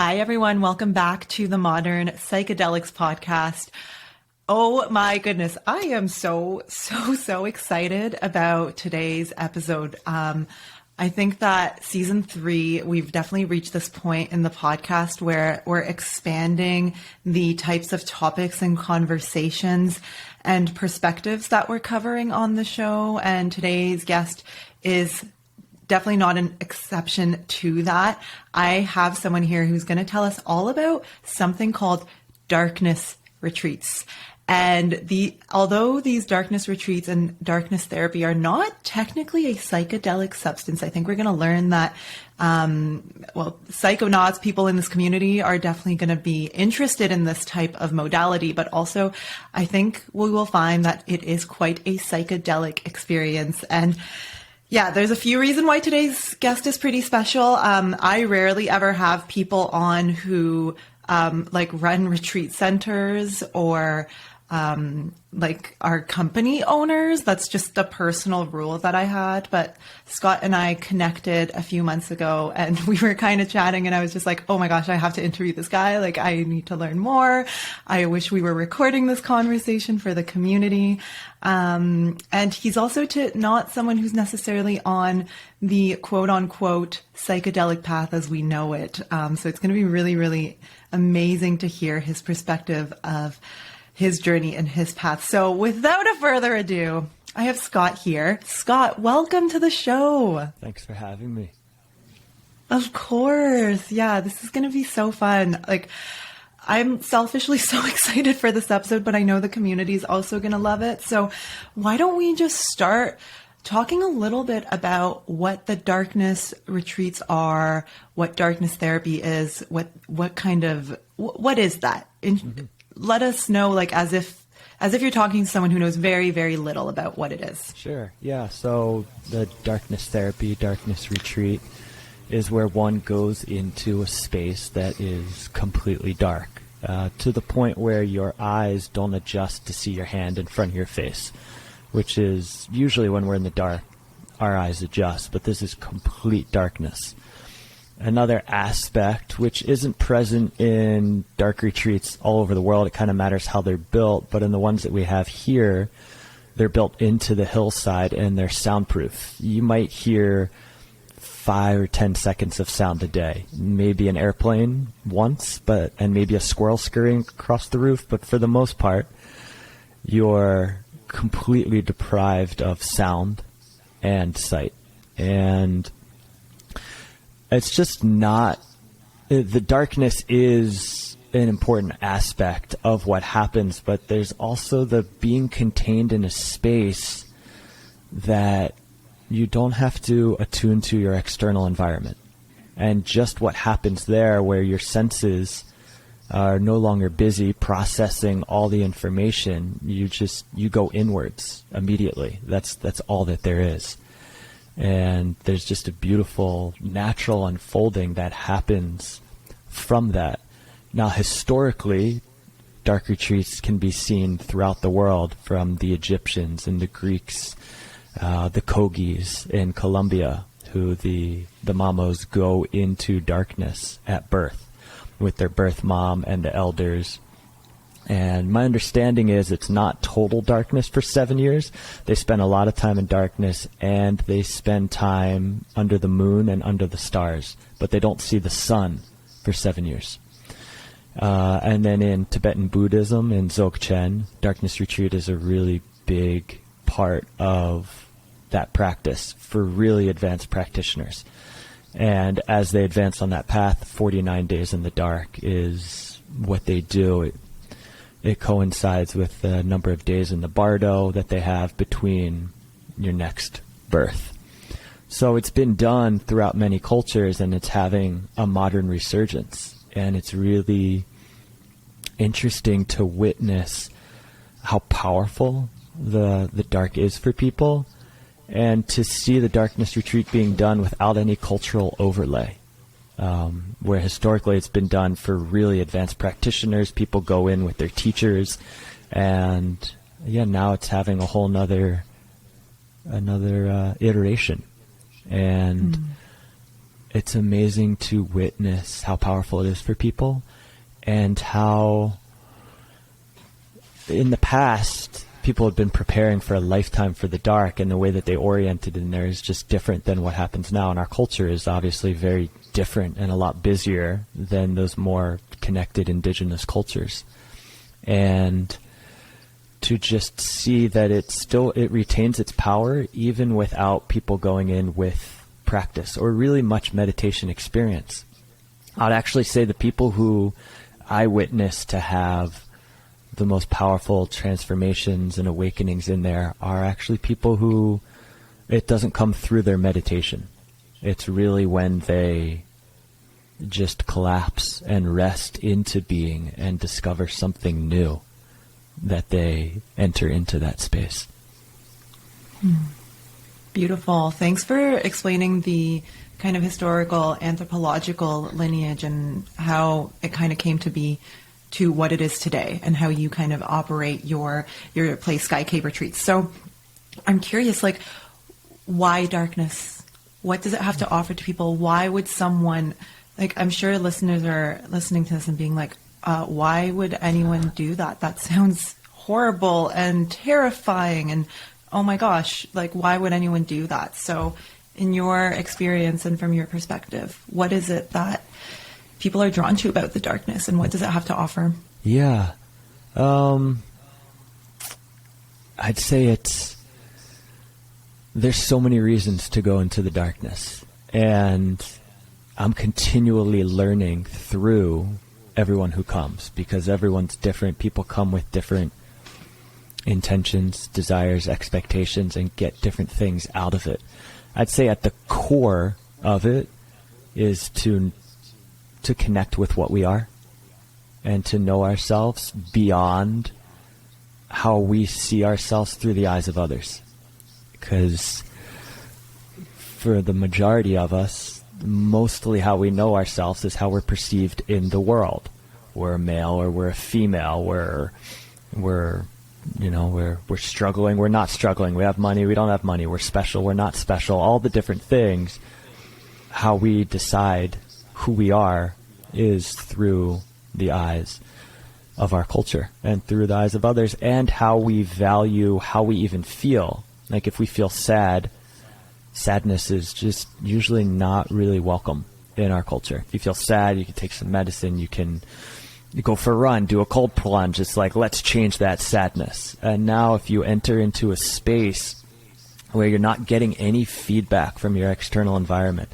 Hi, everyone. Welcome back to the Modern Psychedelics podcast. Oh my goodness. I am so excited about today's episode. I think that season 3, we've definitely reached this point in the podcast where we're expanding the types of topics and conversations and perspectives that we're covering on the show. And today's guest is definitely not an exception to that. I have someone here who's going to tell us all about something called darkness retreats. And although these darkness retreats and darkness therapy are not technically a psychedelic substance, I think we're going to learn that, psychonauts, people in this community are definitely going to be interested in this type of modality, but also I think we will find that it is quite a psychedelic experience. And yeah, there's a few reasons why today's guest is pretty special. I rarely ever have people on who run retreat centers or are company owners. That's just the personal rule that I had. But Scott and I connected a few months ago and we were kind of chatting and I was just like, oh my gosh, I have to interview this guy. Like, I need to learn more. I wish we were recording this conversation for the community. And he's also not someone who's necessarily on the quote unquote psychedelic path as we know it. So it's going to be really, really amazing to hear his perspective of his journey and his path. So without a further ado, I have Scott here. Scott, welcome to the show. Thanks for having me. Of course. Yeah, this is going to be so fun. I'm selfishly so excited for this episode, but I know the community is also going to love it. So why don't we just start talking a little bit about what the darkness retreats are, what darkness therapy is, what is that? Let us know, as if you're talking to someone who knows very, very little about what it is. Sure. Yeah. So the darkness therapy, darkness retreat is where one goes into a space that is completely dark, to the point where your eyes don't adjust to see your hand in front of your face, which is usually when we're in the dark, our eyes adjust, but this is complete darkness. Another aspect, which isn't present in dark retreats all over the world, it kind of matters how they're built, but in the ones that we have here, they're built into the hillside and they're soundproof. You might hear 5 or 10 seconds of sound a day, maybe an airplane once, and maybe a squirrel scurrying across the roof, but for the most part, you're completely deprived of sound and sight. And it's just not, the darkness is an important aspect of what happens, but there's also the being contained in a space that you don't have to attune to your external environment. And just what happens there, where your senses are no longer busy processing all the information, you go inwards immediately. That's all that there is. And there's just a beautiful natural unfolding that happens from that. Now, historically, dark retreats can be seen throughout the world, from the Egyptians and the Greeks, the Kogis in Colombia, who the mamos go into darkness at birth with their birth mom and the elders. And my understanding is it's not total darkness for 7 years. They spend a lot of time in darkness, and they spend time under the moon and under the stars, but they don't see the sun for 7 years. And then in Tibetan Buddhism, in Dzogchen, darkness retreat is a really big part of that practice for really advanced practitioners. And as they advance on that path, 49 days in the dark is what they do. It coincides with the number of days in the bardo that they have between your next birth. So it's been done throughout many cultures, and it's having a modern resurgence. And it's really interesting to witness how powerful the dark is for people, and to see the darkness retreat being done without any cultural overlay. Where historically it's been done for really advanced practitioners. People go in with their teachers, and now it's having a whole another iteration. And it's amazing to witness how powerful it is for people, and how in the past people had been preparing for a lifetime for the dark, and the way that they oriented in there is just different than what happens now. And our culture is obviously very different and a lot busier than those more connected indigenous cultures. And to just see that it retains its power even without people going in with practice or really much meditation experience. I'd actually say the people who I witness to have the most powerful transformations and awakenings in there are actually people who it doesn't come through their meditation. It's really when they just collapse and rest into being and discover something new that they enter into that space. Beautiful. Thanks for explaining the kind of historical anthropological lineage and how it kind of came to be to what it is today, and how you kind of operate your place, Sky Cave Retreats. So I'm curious, like, why darkness? What does it have to offer to people? Why would someone, like, I'm sure listeners are listening to this and being like, why would anyone do that? That sounds horrible and terrifying, and oh my gosh, like, why would anyone do that? So in your experience and from your perspective, what is it that people are drawn to about the darkness, and what does it have to offer? Yeah. I'd say there's so many reasons to go into the darkness, and I'm continually learning through everyone who comes, because everyone's different. People come with different intentions, desires, expectations, and get different things out of it. I'd say at the core of it is to connect with what we are and to know ourselves beyond how we see ourselves through the eyes of others. Because for the majority of us, mostly how we know ourselves is how we're perceived in the world. We're a male or we're a female. We're struggling. We're not struggling. We have money. We don't have money. We're special. We're not special. All the different things. How we decide who we are is through the eyes of our culture and through the eyes of others, and how we value how we even feel. Like, if we feel sad, sadness is just usually not really welcome in our culture. If you feel sad, you can take some medicine, you can go for a run, do a cold plunge. It's like, let's change that sadness. And now if you enter into a space where you're not getting any feedback from your external environment,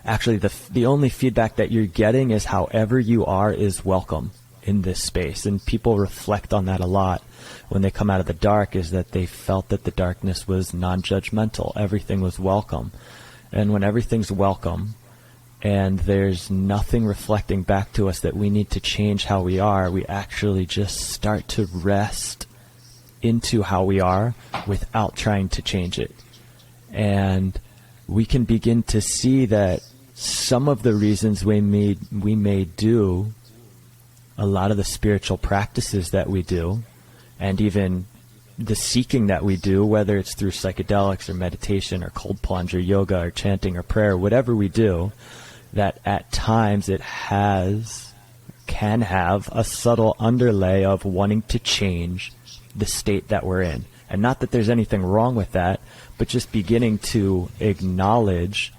actually the only feedback that you're getting is however you are is welcome in this space. And people reflect on that a lot when they come out of the dark, is that they felt that the darkness was non-judgmental. Everything was welcome. And when everything's welcome and there's nothing reflecting back to us that we need to change how we are, we actually just start to rest into how we are without trying to change it. And we can begin to see that some of the reasons we may do a lot of the spiritual practices that we do, and even the seeking that we do, whether it's through psychedelics or meditation or cold plunge or yoga or chanting or prayer, whatever we do, that at times it can have a subtle underlay of wanting to change the state that we're in. And not that there's anything wrong with that, but just beginning to acknowledge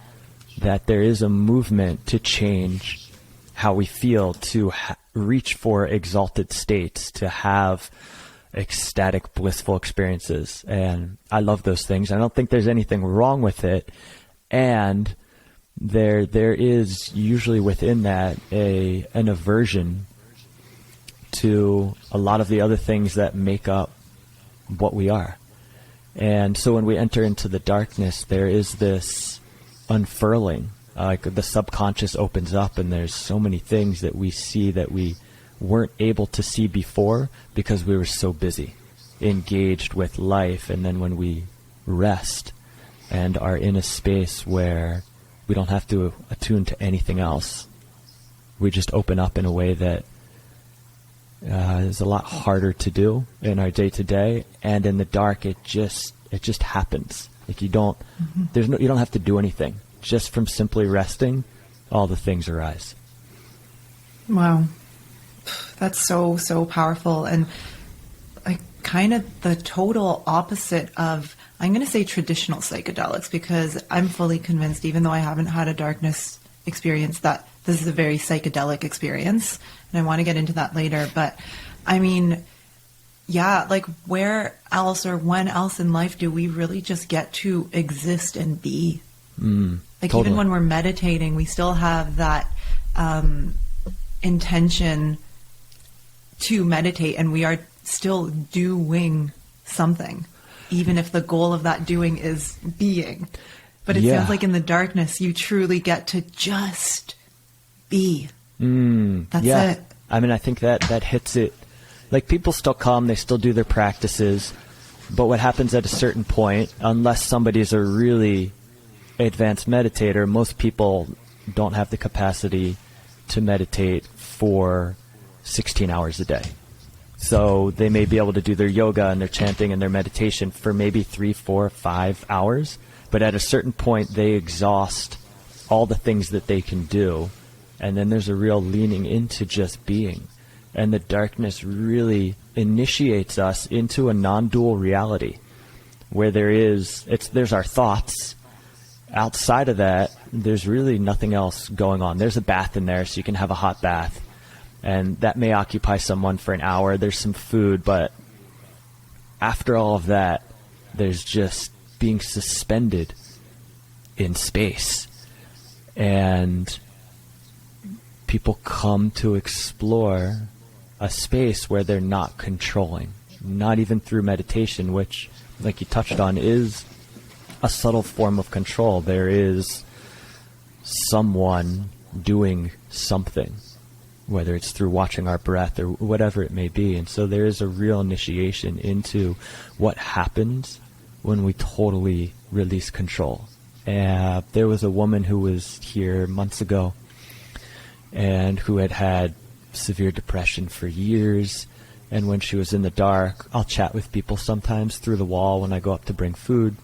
that there is a movement to change how we feel, to reach for exalted states, to have ecstatic, blissful experiences. And I love those things. I don't think there's anything wrong with it. And there is usually within that an aversion to a lot of the other things that make up what we are. And so when we enter into the darkness, there is this unfurling, like the subconscious opens up, and there's so many things that we see that we weren't able to see before because we were so busy, engaged with life. And then when we rest and are in a space where we don't have to attune to anything else, we just open up in a way that is a lot harder to do in our day-to-day. And in the dark, it just happens. Like, you don't have to do anything. Just from simply resting, all the things arise. Wow. That's so, so powerful. And like kind of the total opposite of, I'm going to say traditional psychedelics, because I'm fully convinced, even though I haven't had a darkness experience, that this is a very psychedelic experience. And I want to get into that later. But I mean, yeah, like where else or when else in life do we really just get to exist and be? Like totally. Even when we're meditating, we still have that intention to meditate, and we are still doing something, even if the goal of that doing is being. But it sounds like in the darkness, you truly get to just be. That's it. I mean, I think that hits it. Like, people still come, they still do their practices, but what happens at a certain point, unless somebody's a really advanced meditator, most people don't have the capacity to meditate for 16 hours a day. So they may be able to do their yoga and their chanting and their meditation for maybe 3, 4, 5 hours, but at a certain point they exhaust all the things that they can do, and then there's a real leaning into just being. And the darkness really initiates us into a non-dual reality where there's our thoughts. Outside of that, there's really nothing else going on. There's a bath in there, so you can have a hot bath, and that may occupy someone for an hour. There's some food, but after all of that, there's just being suspended in space. And people come to explore a space where they're not controlling, not even through meditation, which, like you touched on, is a subtle form of control. There is someone doing something, whether it's through watching our breath or whatever it may be. And so there is a real initiation into what happens when we totally release control. There was a woman who was here months ago and who had had severe depression for years. And when she was in the dark, I'll chat with people sometimes through the wall when I go up to bring food.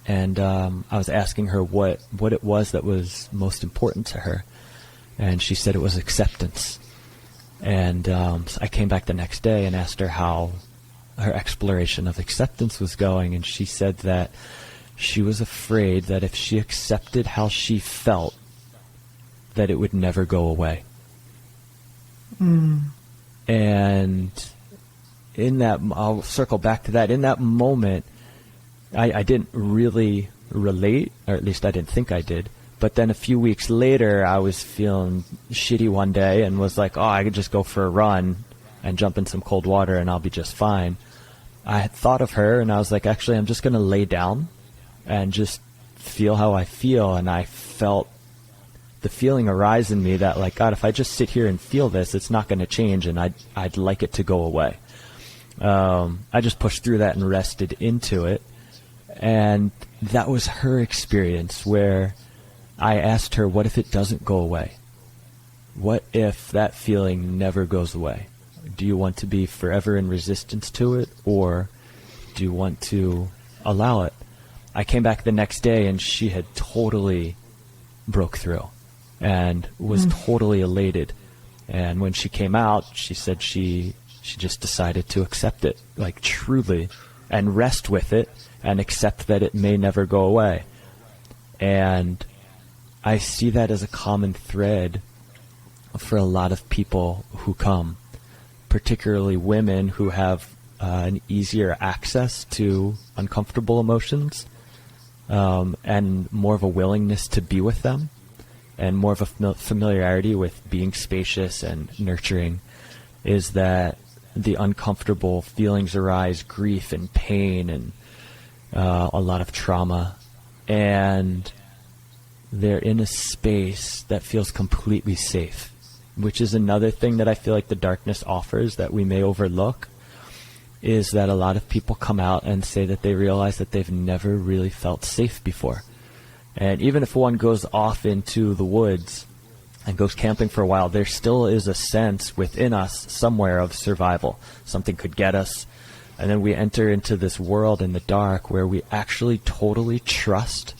And I was asking her what it was that was most important to her. And she said it was acceptance. And so I came back the next day and asked her how her exploration of acceptance was going. And she said that she was afraid that if she accepted how she felt, that it would never go away. And in that, I'll circle back to that. In that moment, I didn't really relate, or at least I didn't think I did. But then a few weeks later, I was feeling shitty one day and was like, oh, I could just go for a run and jump in some cold water and I'll be just fine. I had thought of her and I was like, actually, I'm just going to lay down and just feel how I feel. And I felt the feeling arise in me that, like, God, if I just sit here and feel this, it's not going to change, and I'd like it to go away. I just pushed through that and rested into it. And that was her experience, where I asked her, what if it doesn't go away? What if that feeling never goes away? Do you want to be forever in resistance to it, or do you want to allow it? I came back the next day and she had totally broke through and was totally elated. And when she came out, she said she just decided to accept it, like, truly, and rest with it and accept that it may never go away. And I see that as a common thread for a lot of people who come, particularly women who have an easier access to uncomfortable emotions, and more of a willingness to be with them, and more of a familiarity with being spacious and nurturing, is that the uncomfortable feelings arise, grief and pain and a lot of trauma, and they're in a space that feels completely safe, which is another thing that I feel like the darkness offers that we may overlook, is that a lot of people come out and say that they realize that they've never really felt safe before. And even if one goes off into the woods and goes camping for a while, there still is a sense within us somewhere of survival. Something could get us. And then we enter into this world in the dark where we actually totally trust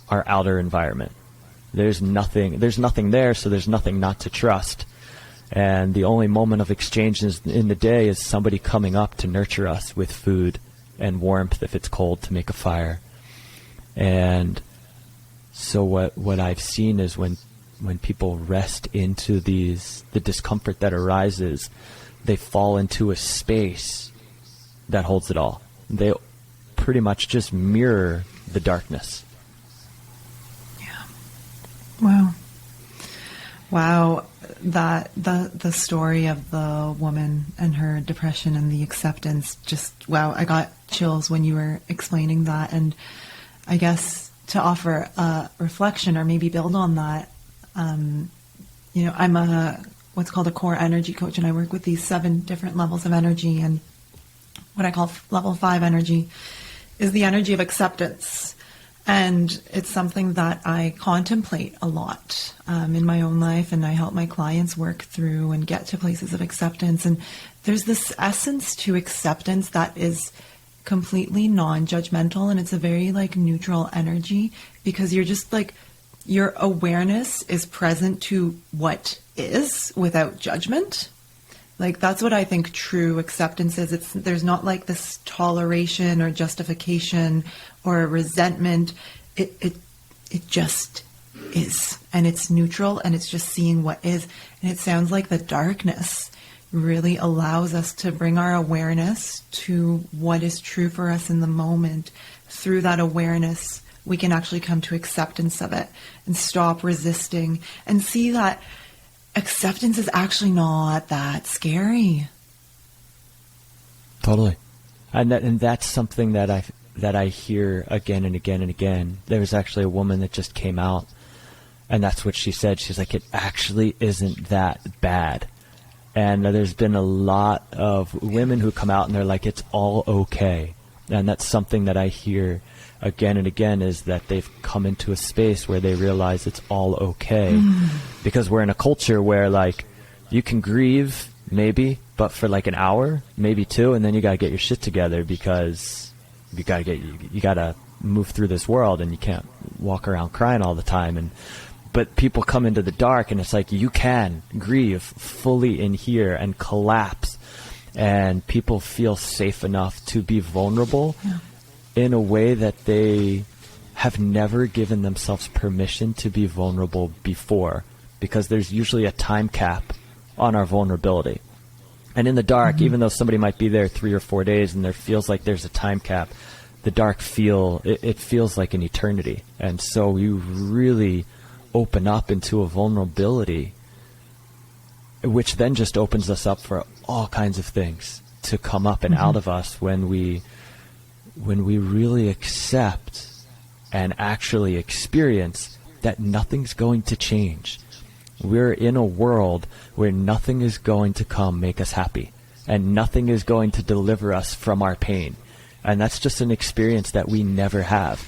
our outer environment. There's nothing there, so there's nothing not to trust. And the only moment of exchange in the day is somebody coming up to nurture us with food and warmth if it's cold, to make a fire. And so what I've seen is when people rest into the discomfort that arises, they fall into a space that holds it all. They pretty much just mirror the darkness. Yeah. Wow. Wow. The story of the woman and her depression and the acceptance, just, wow, I got chills when you were explaining that. And I guess to offer a reflection or maybe build on that, I'm what's called a core energy coach, and I work with these 7 different levels of energy, and what I call level 5 energy is the energy of acceptance. And it's something that I contemplate a lot in my own life, and I help my clients work through and get to places of acceptance. And there's this essence to acceptance that is completely non-judgmental, and it's a very neutral energy, because you're just your awareness is present to what is without judgment. That's what I think true acceptance is. There's not this toleration or justification or resentment. It just is, and it's neutral, and it's just seeing what is. And it sounds like the darkness really allows us to bring our awareness to what is true for us in the moment. Through that awareness, we can actually come to acceptance of it and stop resisting and see that acceptance is actually not that scary. Totally. And that's something that I hear again and again and again. There was actually a woman that just came out, and that's what she said. She's like, it actually isn't that bad. And there's been a lot of women who come out and they're like, it's all okay. And that's something that I hear again and again, is that they've come into a space where they realize it's all okay. Because we're in a culture where you can grieve maybe, but for an hour, maybe 2, and then you got to get your shit together, because you got to move through this world, and you can't walk around crying all the time. But people come into the dark, and it's you can grieve fully in here and collapse, and people feel safe enough to be vulnerable. Yeah. In a way that they have never given themselves permission to be vulnerable before, because there's usually a time cap on our vulnerability. And in the dark, even though somebody might be there 3 or 4 days and there feels like there's a time cap, the dark it feels like an eternity. And so you really open up into a vulnerability, which then just opens us up for all kinds of things to come up and out of us when we really accept and actually experience that nothing's going to change. We're in a world where nothing is going to come make us happy, and nothing is going to deliver us from our pain. And that's just an experience that we never have.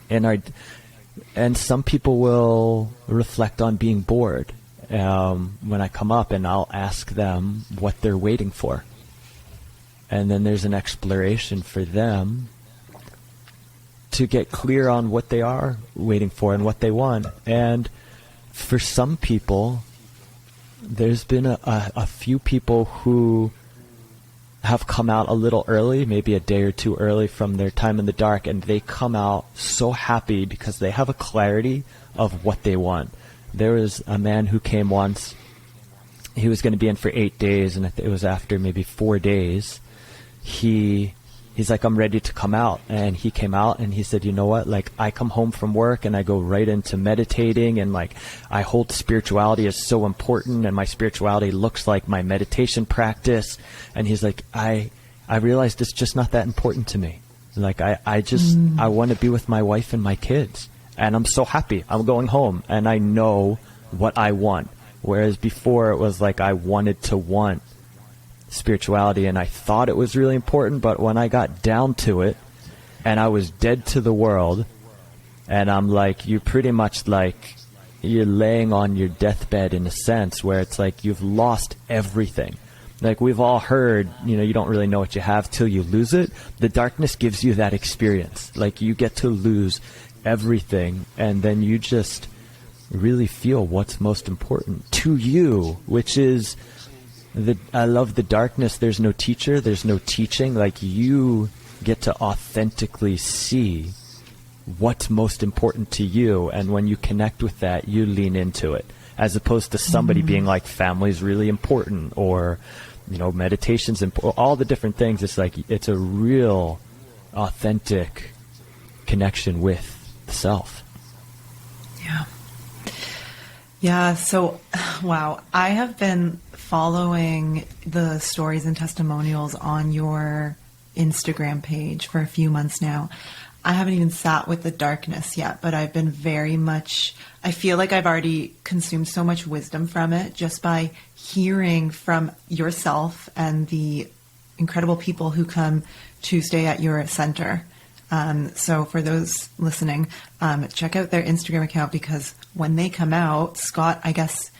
And some people will reflect on being bored when I come up, and I'll ask them what they're waiting for. And then there's an exploration for them to get clear on what they are waiting for and what they want. And for some people, there's been a few people who have come out a little early, maybe a day or 2 early from their time in the dark, and they come out so happy because they have a clarity of what they want. There was a man who came once. He was going to be in for 8 days, and it was after maybe 4 days. He's like, I'm ready to come out. And he came out and he said, you know what, I come home from work and I go right into meditating, and I hold spirituality as so important, and my spirituality looks like my meditation practice. And he's like, I realized it's just not that important to me. I want to be with my wife and my kids, and I'm so happy. I'm going home and I know what I want. Whereas before it was I wanted to want spirituality, and I thought it was really important, but when I got down to it and I was dead to the world, and I'm you're pretty much you're laying on your deathbed in a sense, where it's you've lost everything. We've all heard, you don't really know what you have till you lose it. The darkness gives you that experience. You get to lose everything, and then you just really feel what's most important to you, which is I love the darkness. There's no teacher, there's no teaching. Like, you get to authentically see what's most important to you, and when you connect with that, you lean into it, as opposed to somebody being like, family's really important, or meditation's important, all the different things. It's like, it's a real authentic connection with the self. Yeah. So, wow, I have been following the stories and testimonials on your Instagram page for a few months now. I haven't even sat with the darkness yet, but I've been I feel like I've already consumed so much wisdom from it just by hearing from yourself and the incredible people who come to stay at your center. So for those listening, check out their Instagram account, because when they come out, Scott, I guess,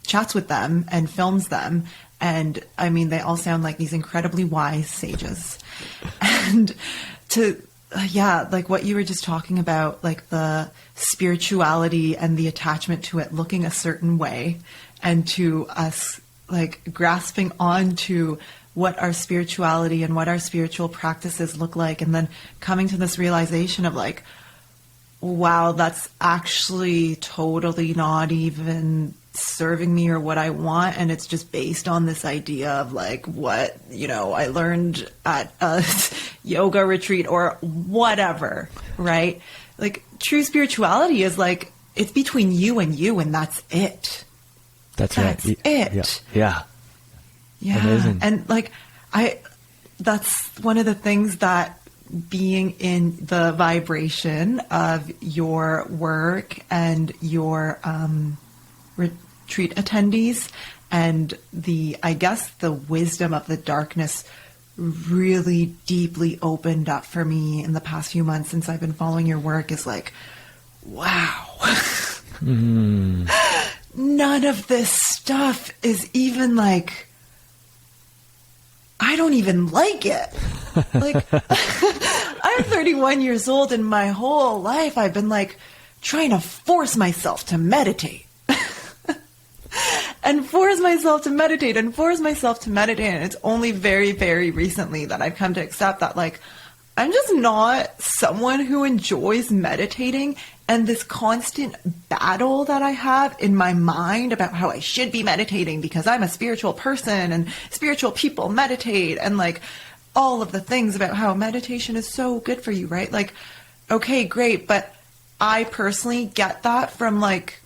chats with them and films them. And I mean, they all sound like these incredibly wise sages. And like what you were just talking about, like the spirituality and the attachment to it looking a certain way, and to us like grasping onto what our spirituality and what our spiritual practices look like, and then coming to this realization of like, wow, that's actually totally not even serving me or what I want, and it's just based on this idea of like what I learned at a yoga retreat or whatever, right? Like, true spirituality is like, it's between you, and that's it. That's right. It. Yeah. Amazing. And like, that's one of the things that being in the vibration of your work and your retreat attendees and the wisdom of the darkness really deeply opened up for me in the past few months since I've been following your work, is like, wow. None of this stuff is even like, I don't even like it. Like, I'm 31 years old, and my whole life I've been like trying to force myself to meditate. And force myself to meditate. And it's only very, very recently that I've come to accept that, like, I'm just not someone who enjoys meditating. And this constant battle that I have in my mind about how I should be meditating because I'm a spiritual person and spiritual people meditate, and like all of the things about how meditation is so good for you, right? Like, okay, great. But I personally get that from like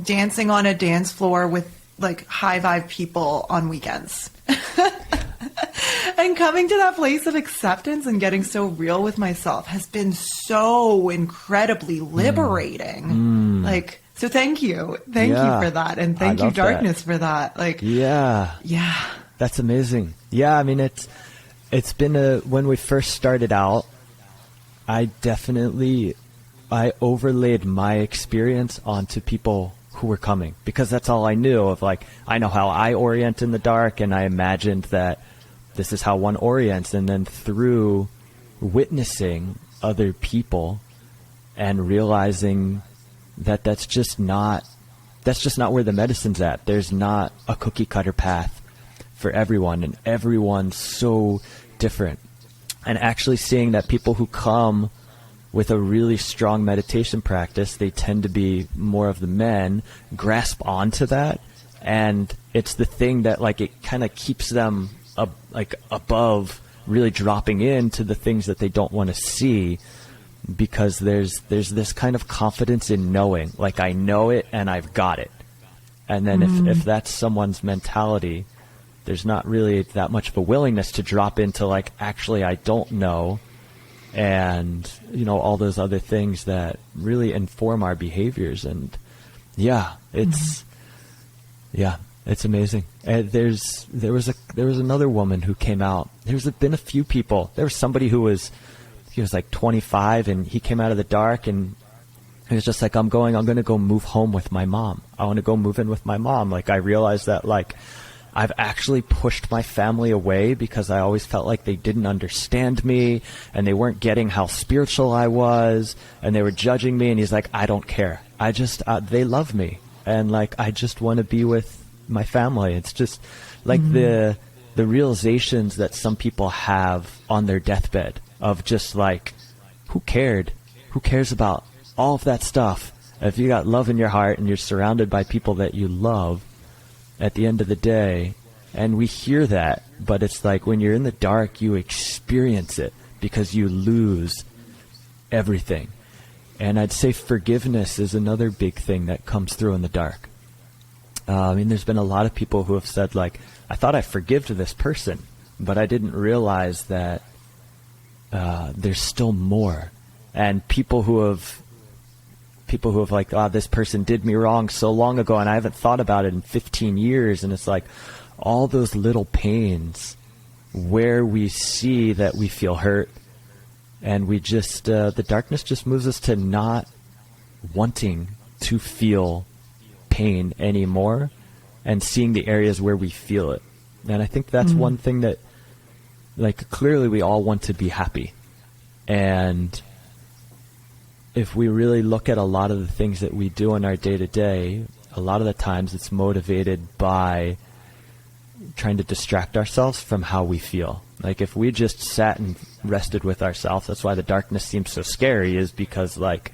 dancing on a dance floor with like high vibe people on weekends. And coming to that place of acceptance and getting so real with myself has been so incredibly liberating. Like, so thank you. Thank you for that. And thank you, darkness, for that. Like, yeah. That's amazing. Yeah. I mean, it's been when we first started out, I overlaid my experience onto people who were coming, because that's all I knew of. Like, I know how I orient in the dark, and I imagined that this is how one orients. And then through witnessing other people and realizing that that's just not where the medicine's at. There's not a cookie cutter path for everyone, and everyone's so different. And actually seeing that people who come with a really strong meditation practice, they tend to be more of the men, grasp onto that. And it's the thing that, like, it kind of keeps them above really dropping into the things that they don't want to see, because there's this kind of confidence in knowing, like, I know it and I've got it. And then if that's someone's mentality, there's not really that much of a willingness to drop into, like, actually I don't know, and all those other things that really inform our behaviors. And it's amazing. And there was another woman who came out. There's been a few people. There was somebody he was like 25, and he came out of the dark, and he was just like, I'm going to go move home with my mom. I want to go move in with my mom. Like, I realized that, like, I've actually pushed my family away because I always felt like they didn't understand me and they weren't getting how spiritual I was and they were judging me. And he's like, I don't care. I just, they love me. And like, I just want to be with my family. It's just like the realizations that some people have on their deathbed of just like, who cared? Who cares about all of that stuff? If you got love in your heart and you're surrounded by people that you love at the end of the day, and we hear that, but it's like when you're in the dark, you experience it because you lose everything. And I'd say forgiveness is another big thing that comes through in the dark. I mean, there's been a lot of people who have said, like, I thought I forgave this person, but I didn't realize that there's still more. And people who have like, oh, this person did me wrong so long ago and I haven't thought about it in 15 years. And it's like all those little pains where we see that we feel hurt and we just, the darkness just moves us to not wanting to feel pain anymore and seeing the areas where we feel it. And I think that's one thing that, like, clearly we all want to be happy. And if we really look at a lot of the things that we do in our day-to-day, a lot of the times it's motivated by trying to distract ourselves from how we feel. Like if we just sat and rested with ourselves, that's why the darkness seems so scary, is because like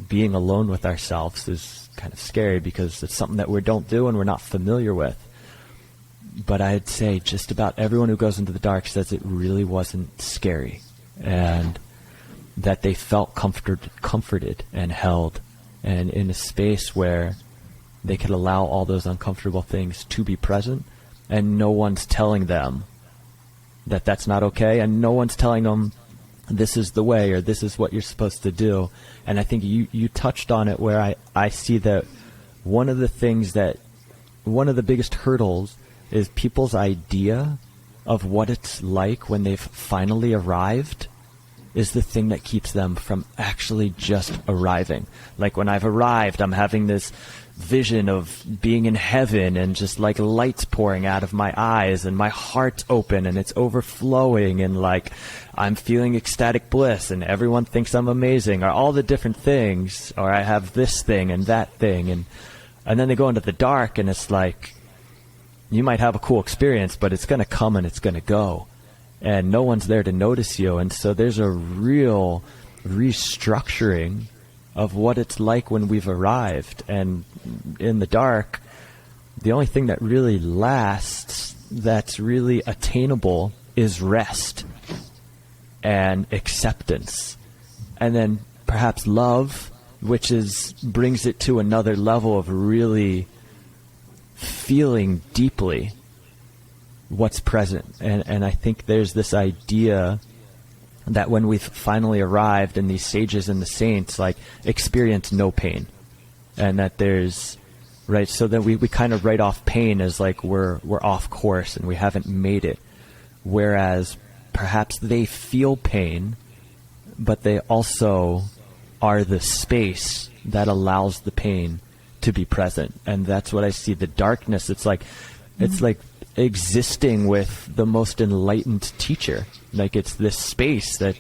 being alone with ourselves is kind of scary because it's something that we don't do and we're not familiar with. But I'd say just about everyone who goes into the dark says it really wasn't scary. And that they felt comforted and held and in a space where they could allow all those uncomfortable things to be present, and no one's telling them that that's not okay, and no one's telling them this is the way or this is what you're supposed to do. And I think you touched on it where I see that one of the biggest hurdles is people's idea of what it's like when they've finally arrived is the thing that keeps them from actually just arriving. Like when I've arrived, I'm having this vision of being in heaven and just like lights pouring out of my eyes and my heart's open and it's overflowing and like I'm feeling ecstatic bliss and everyone thinks I'm amazing, or all the different things, or I have this thing and that thing. And then they go into the dark and it's like, you might have a cool experience, but it's going to come and it's going to go. And no one's there to notice you. And so there's a real restructuring of what it's like when we've arrived. And in the dark, the only thing that really lasts, that's really attainable, is rest and acceptance. And then perhaps love, which brings it to another level of really feeling deeply what's present. And I think there's this idea that when we've finally arrived and these sages and the saints like experience no pain, and that there's right, so that we kind of write off pain as like we're off course and we haven't made it, whereas perhaps they feel pain but they also are the space that allows the pain to be present. And that's what I see. The darkness, it's like existing with the most enlightened teacher. Like it's this space that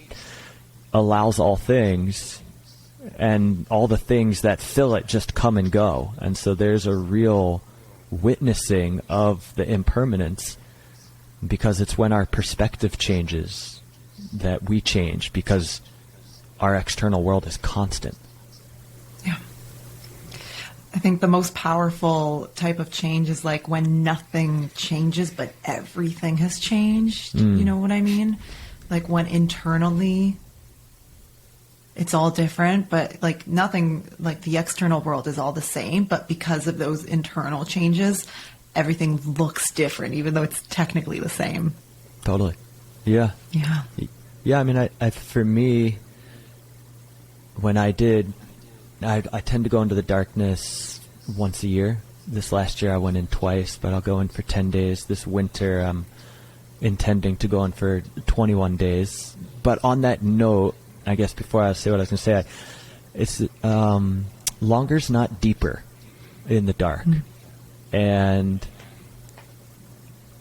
allows all things, and all the things that fill it just come and go. And so there's a real witnessing of the impermanence, because it's when our perspective changes that we change, because our external world is constant. Yeah. I think the most powerful type of change is like when nothing changes, but everything has changed. You know what I mean? Like when internally it's all different, but like nothing, like the external world is all the same, but because of those internal changes, everything looks different, even though it's technically the same. Totally. Yeah. Yeah. Yeah. I mean, I for me, when I tend to go into the darkness once a year. This last year I went in twice, but I'll go in for 10 days. This winter I'm intending to go in for 21 days. But on that note, I guess before I say what I was going to say, it's longer's not deeper in the dark. And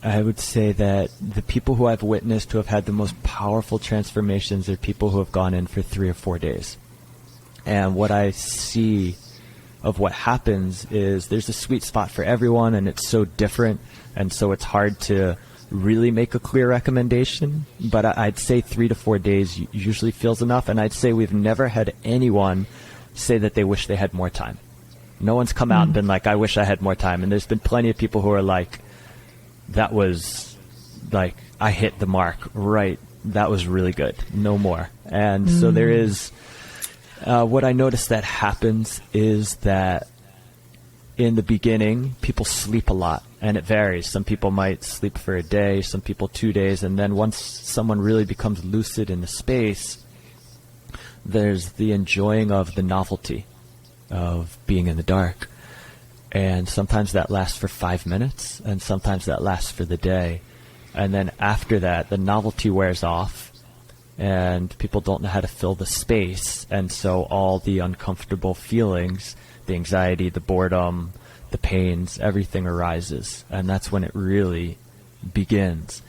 I would say that the people who I've witnessed who have had the most powerful transformations are people who have gone in for 3 or 4 days. And what I see of what happens is there's a sweet spot for everyone, and it's so different, and so it's hard to really make a clear recommendation. But I'd say 3 to 4 days usually feels enough, and I'd say we've never had anyone say that they wish they had more time. No one's come out and been like, I wish I had more time. And there's been plenty of people who are like, that was like, I hit the mark, right? That was really good. No more. And so there is, what I notice that happens is that in the beginning, people sleep a lot, and it varies. Some people might sleep for a day, some people 2 days. And then once someone really becomes lucid in the space, there's the enjoying of the novelty of being in the dark. And sometimes that lasts for 5 minutes, and sometimes that lasts for the day. And then after that, the novelty wears off, and people don't know how to fill the space. And so all the uncomfortable feelings, the anxiety, the boredom, the pains, everything arises. And that's when it really begins.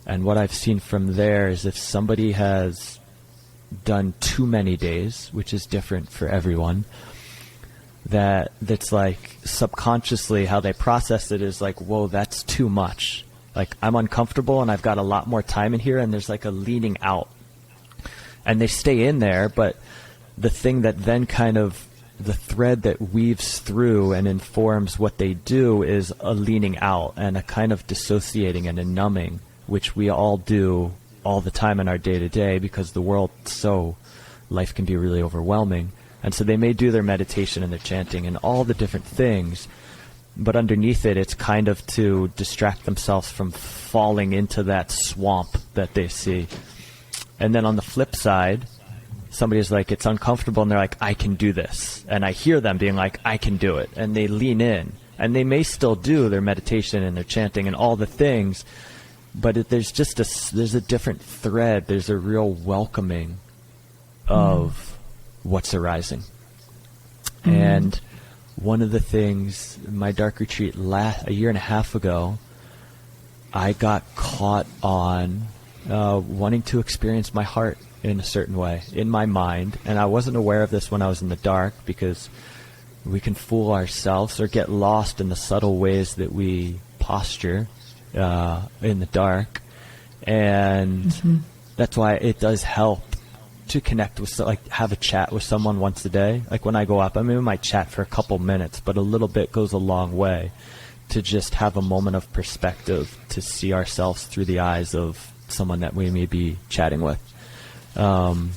And what I've seen from there is if somebody has done too many days, which is different for everyone, that's like subconsciously how they process it is like, whoa, that's too much. Like, I'm uncomfortable and I've got a lot more time in here, and there's like a leaning out. And they stay in there, but the thing that then kind of, the thread that weaves through and informs what they do is a leaning out and a kind of dissociating and a numbing, which we all do all the time in our day-to-day because the world, so life can be really overwhelming. And so they may do their meditation and their chanting and all the different things, but underneath it, it's kind of to distract themselves from falling into that swamp that they see. And then on the flip side, somebody's like, it's uncomfortable, and they're like, I can do this. And I hear them being like, I can do it. And they lean in. And they may still do their meditation and their chanting and all the things, but there's just there's a different thread. There's a real welcoming of what's arising. And one of the things, my dark retreat a year and a half ago, I got caught on wanting to experience my heart in a certain way, in my mind. And I wasn't aware of this when I was in the dark, because we can fool ourselves or get lost in the subtle ways that we posture in the dark. And that's why it does help to connect with, like, have a chat with someone once a day. Like when I go up, I mean, we might chat for a couple minutes, but a little bit goes a long way to just have a moment of perspective, to see ourselves through the eyes of someone that we may be chatting with. And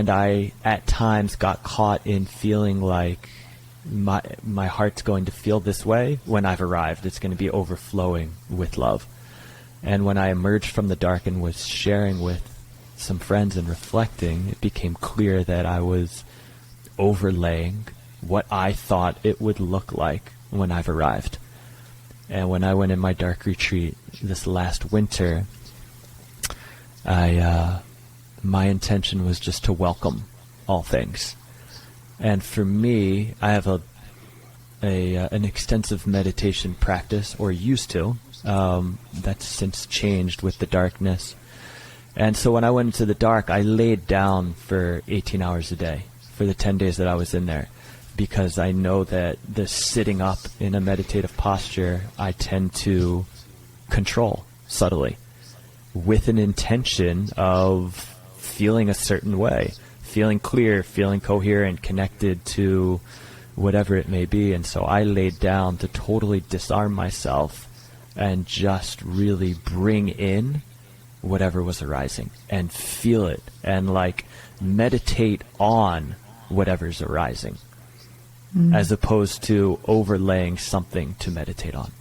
I, at times, got caught in feeling like my heart's going to feel this way when I've arrived. It's going to be overflowing with love. And when I emerged from the dark and was sharing with some friends and reflecting, it became clear that I was overlaying what I thought it would look like when I've arrived. And when I went in my dark retreat this last winter, my intention was just to welcome all things. And for me, I have an extensive meditation practice, or used to. That's since changed with the darkness. And so when I went into the dark, I laid down for 18 hours a day for the 10 days that I was in there, because I know that the sitting up in a meditative posture, I tend to control subtly with an intention of feeling a certain way, feeling clear, feeling coherent, connected to whatever it may be. And so I laid down to totally disarm myself and just really bring in whatever was arising and feel it and like meditate on whatever's arising, as opposed to overlaying something to meditate on.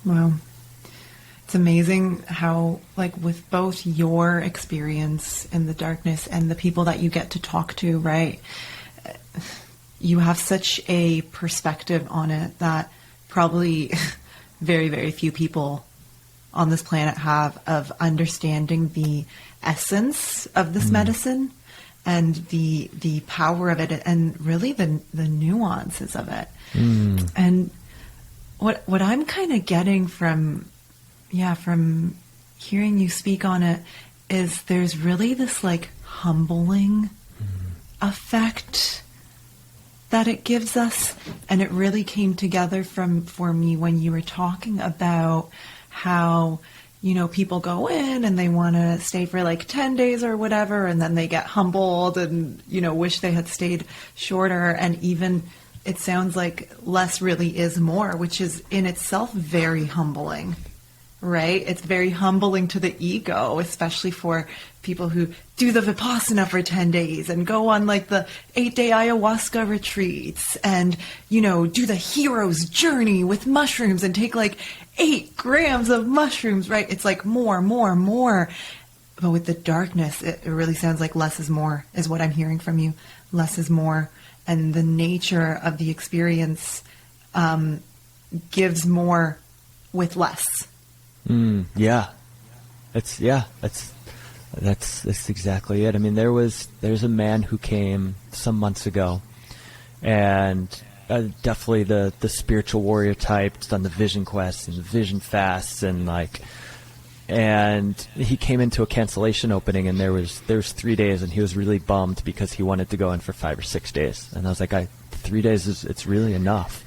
Wow. It's amazing how, like, with both your experience in the darkness and the people that you get to talk to, right, you have such a perspective on it that probably very, very few people on this planet have, of understanding the essence of this medicine and the power of it, and really the nuances of it. And what I'm kind of getting from hearing you speak on it is there's really this like humbling effect that it gives us. And it really came together for me when you were talking about how, you know, people go in and they want to stay for like 10 days or whatever, and then they get humbled and, you know, wish they had stayed shorter. And even it sounds like less really is more, which is in itself very humbling, right? It's very humbling to the ego, especially for people who do the Vipassana for 10 days and go on like the 8-day ayahuasca retreats and, you know, do the hero's journey with mushrooms and take like 8 grams of mushrooms, right? It's like more. But with the darkness, it really sounds like less is more is what I'm hearing from you. Less is more. And the nature of the experience gives more with less. That's exactly it. I mean, there's a man who came some months ago, and definitely the spiritual warrior type, done the vision quests and the vision fasts, and he came into a cancellation opening, and there was 3 days, and he was really bummed because he wanted to go in for 5 or 6 days, and I was like, 3 days it's really enough.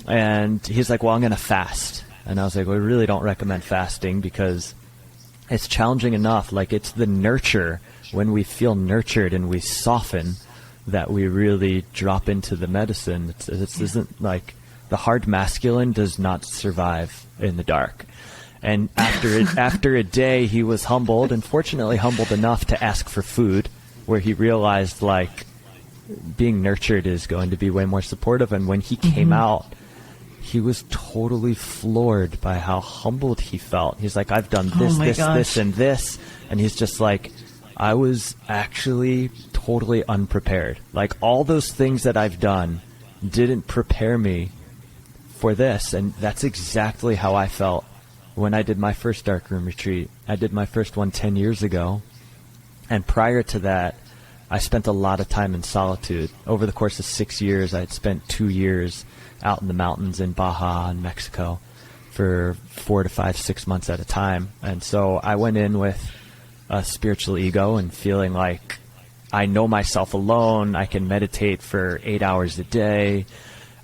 And he's like, well, I'm going to fast. And I was like, well, we really don't recommend fasting because it's challenging enough. Like, it's the nurture, when we feel nurtured and we soften, that we really drop into the medicine. It isn't like the hard masculine does not survive in the dark. And after a day, he was humbled, and fortunately humbled enough to ask for food, where he realized like being nurtured is going to be way more supportive. And when he came out, he was totally floored by how humbled he felt. He's like, I've done this, this, and this. And he's just like, I was actually totally unprepared. Like, all those things that I've done didn't prepare me for this. And that's exactly how I felt when I did my first darkroom retreat. I did my first one 10 years ago. And prior to that, I spent a lot of time in solitude. Over the course of 6 years, I had spent 2 years out in the mountains in Baja in Mexico for 4 to 5, 6 months at a time. And so I went in with a spiritual ego and feeling like I know myself alone. I can meditate for 8 hours a day.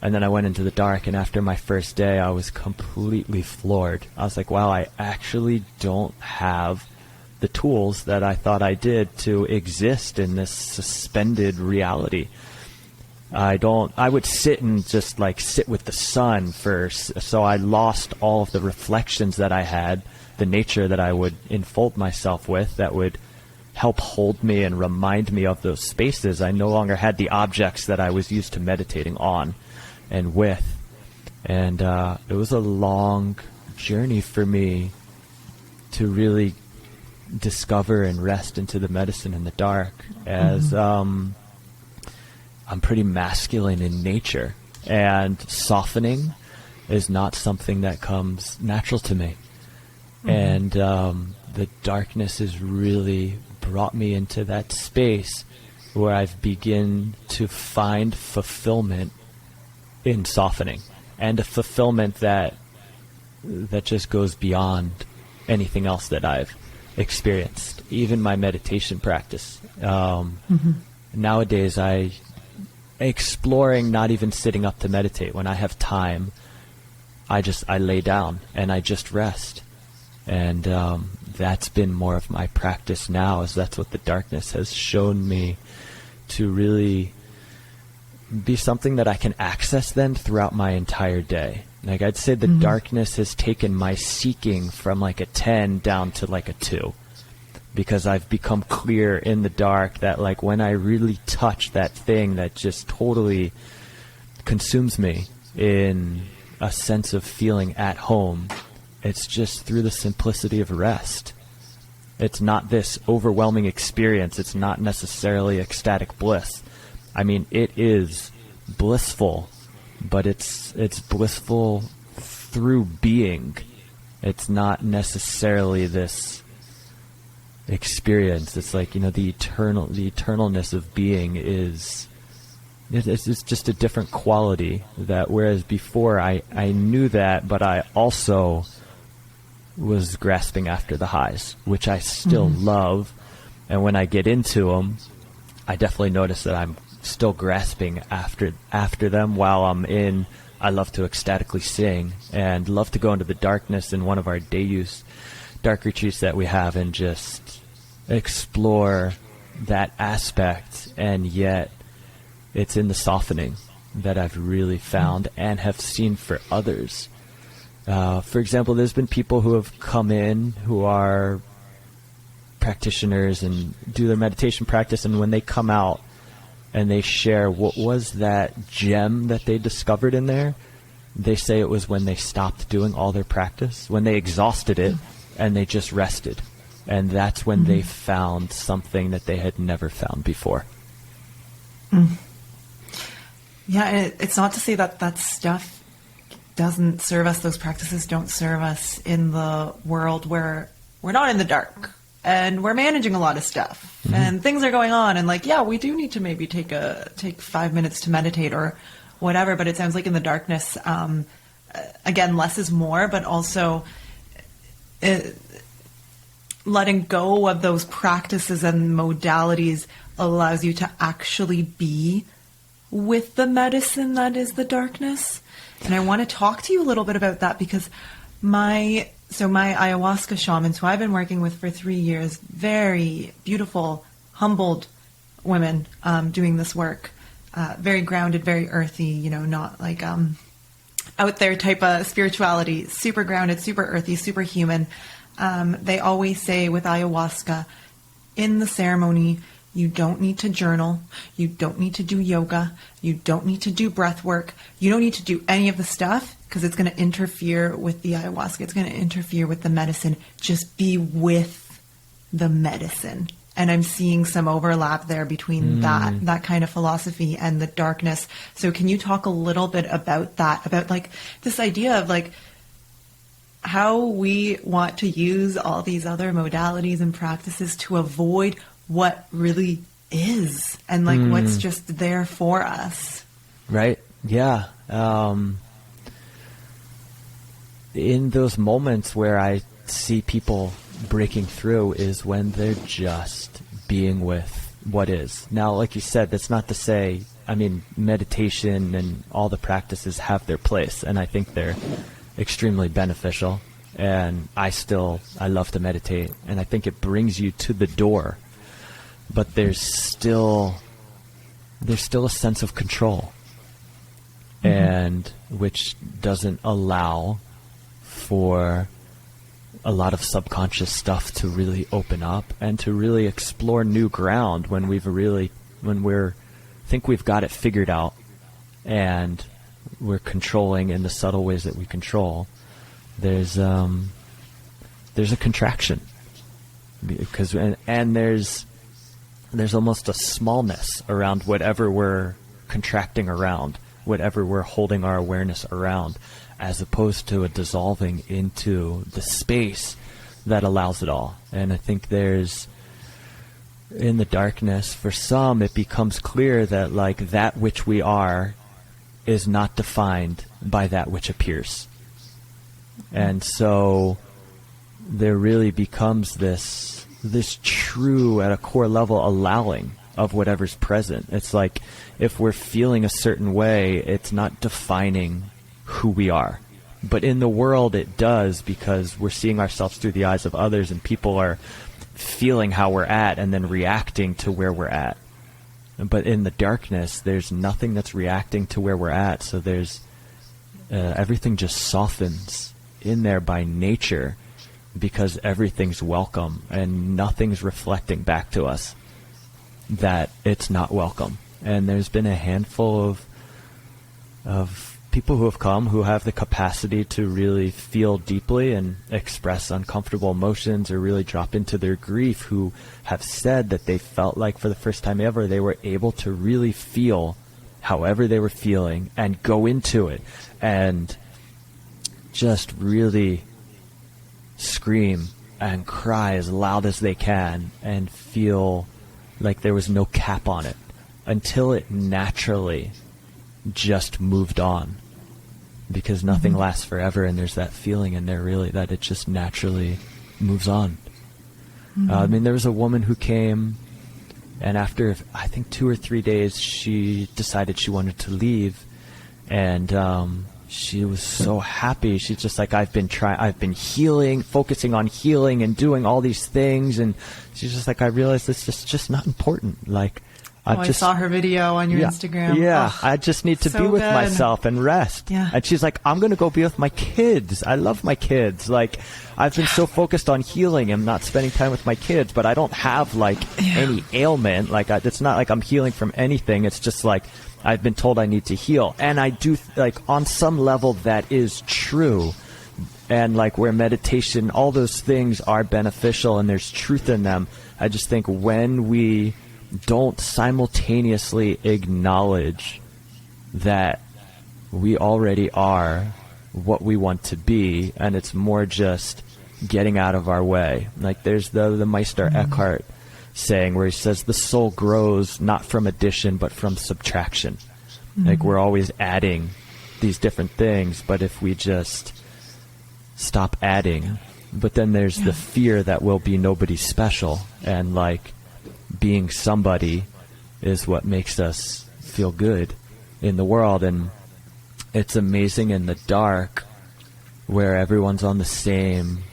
And then I went into the dark, and after my first day, I was completely floored. I was like, wow, I actually don't have the tools that I thought I did to exist in this suspended reality. I would sit and just like sit with the sun first. So I lost all of the reflections that I had, the nature that I would enfold myself with that would help hold me and remind me of those spaces. I no longer had the objects that I was used to meditating on and with. And it was a long journey for me to really discover and rest into the medicine in the dark, as I'm pretty masculine in nature, and softening is not something that comes natural to me. And the darkness has really brought me into that space where I've begun to find fulfillment in softening, and a fulfillment that just goes beyond anything else that I've experienced, even my meditation practice. Nowadays, exploring not even sitting up to meditate. When I have time, I lay down and I just rest. And that's been more of my practice now, as that's what the darkness has shown me to really be something that I can access then throughout my entire day. Like, I'd say the darkness has taken my seeking from like a 10 down to like a 2. Because I've become clear in the dark that like when I really touch that thing that just totally consumes me in a sense of feeling at home, it's just through the simplicity of rest. It's not this overwhelming experience. It's not necessarily ecstatic bliss. I mean, it is blissful, but it's blissful through being. It's not necessarily this experience. It's like, the eternalness of being is, it's just a different quality, that whereas before I knew that, but I also was grasping after the highs, which I still love. And when I get into them, I definitely notice that I'm still grasping after them while I'm in. I love to ecstatically sing and love to go into the darkness in one of our day use dark retreats that we have and just explore that aspect. And yet it's in the softening that I've really found and have seen for others. For example, there's been people who have come in who are practitioners and do their meditation practice, and when they come out and they share what was that gem that they discovered in there, they say it was when they stopped doing all their practice, when they exhausted it and they just rested. And that's when they found something that they had never found before. Yeah, it's not to say that that stuff doesn't serve us, those practices don't serve us in the world where we're not in the dark and we're managing a lot of stuff and things are going on, and like, yeah, we do need to maybe take 5 minutes to meditate or whatever, but it sounds like in the darkness, again, less is more, but also letting go of those practices and modalities allows you to actually be with the medicine that is the darkness. And I want to talk to you a little bit about that, because my ayahuasca shamans, who I've been working with for 3 years, very beautiful, humbled women doing this work, very grounded, very earthy, not like out there type of spirituality, super grounded, super earthy, super human. They always say with ayahuasca, in the ceremony, you don't need to journal. You don't need to do yoga. You don't need to do breath work. You don't need to do any of the stuff because it's going to interfere with the ayahuasca. It's going to interfere with the medicine. Just be with the medicine. And I'm seeing some overlap there between that kind of philosophy and the darkness. So can you talk a little bit about that, about like this idea of like how we want to use all these other modalities and practices to avoid what really is and like what's just there for us. Right. Yeah. In those moments where I see people breaking through is when they're just being with what is. Now, like you said, that's not to say, meditation and all the practices have their place, and I think they're extremely beneficial. And I love to meditate, and I think it brings you to the door. But there's still a sense of control, and which doesn't allow for a lot of subconscious stuff to really open up and to really explore new ground when we think we've got it figured out and we're controlling in the subtle ways that we control. There's a contraction because and there's almost a smallness around whatever we're contracting around, whatever we're holding our awareness around, as opposed to a dissolving into the space that allows it all. And I think in the darkness, for some, it becomes clear that like that which we are is not defined by that which appears. And so there really becomes this true, at a core level, allowing of whatever's present. It's like if we're feeling a certain way, it's not defining who we are. But in the world it does, because we're seeing ourselves through the eyes of others, and people are feeling how we're at and then reacting to where we're at. But in the darkness, there's nothing that's reacting to where we're at. So there's everything just softens in there by nature, because everything's welcome and nothing's reflecting back to us that it's not welcome. And there's been a handful of people who have come who have the capacity to really feel deeply and express uncomfortable emotions or really drop into their grief, who have said that they felt like for the first time ever they were able to really feel however they were feeling and go into it and just really scream and cry as loud as they can and feel like there was no cap on it until it naturally just moved on, because nothing lasts forever, and there's that feeling in there really that it just naturally moves on. I mean, there was a woman who came, and after I think 2 or 3 days she decided she wanted to leave, and she was so happy. She's just like, I've been healing, focusing on healing and doing all these things, and she's just like, I realized this is just not important. Like, I saw her video on your Instagram. Yeah, I just need to be with myself and rest. Yeah. And she's like, I'm going to go be with my kids. I love my kids. Like, I've been so focused on healing and not spending time with my kids, but I don't have, like, any ailment. Like, it's not like I'm healing from anything. It's just like I've been told I need to heal. And I do, like, on some level that is true. And, like, where meditation, all those things are beneficial and there's truth in them. I just think when we don't simultaneously acknowledge that we already are what we want to be, and it's more just getting out of our way. Like, there's the Meister Eckhart saying where he says the soul grows not from addition but from subtraction. Like, we're always adding these different things, but if we just stop adding, but then there's the fear that we'll be nobody special, and like being somebody is what makes us feel good in the world. And it's amazing in the dark where everyone's on the same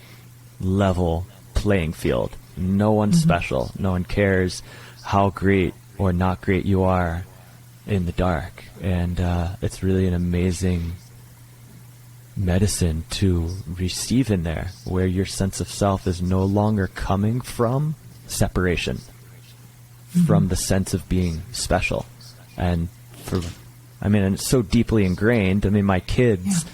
level playing field. No one's special. No one cares how great or not great you are in the dark. And it's really an amazing medicine to receive in there, where your sense of self is no longer coming from separation, from the sense of being special. And and it's so deeply ingrained. I mean, my kids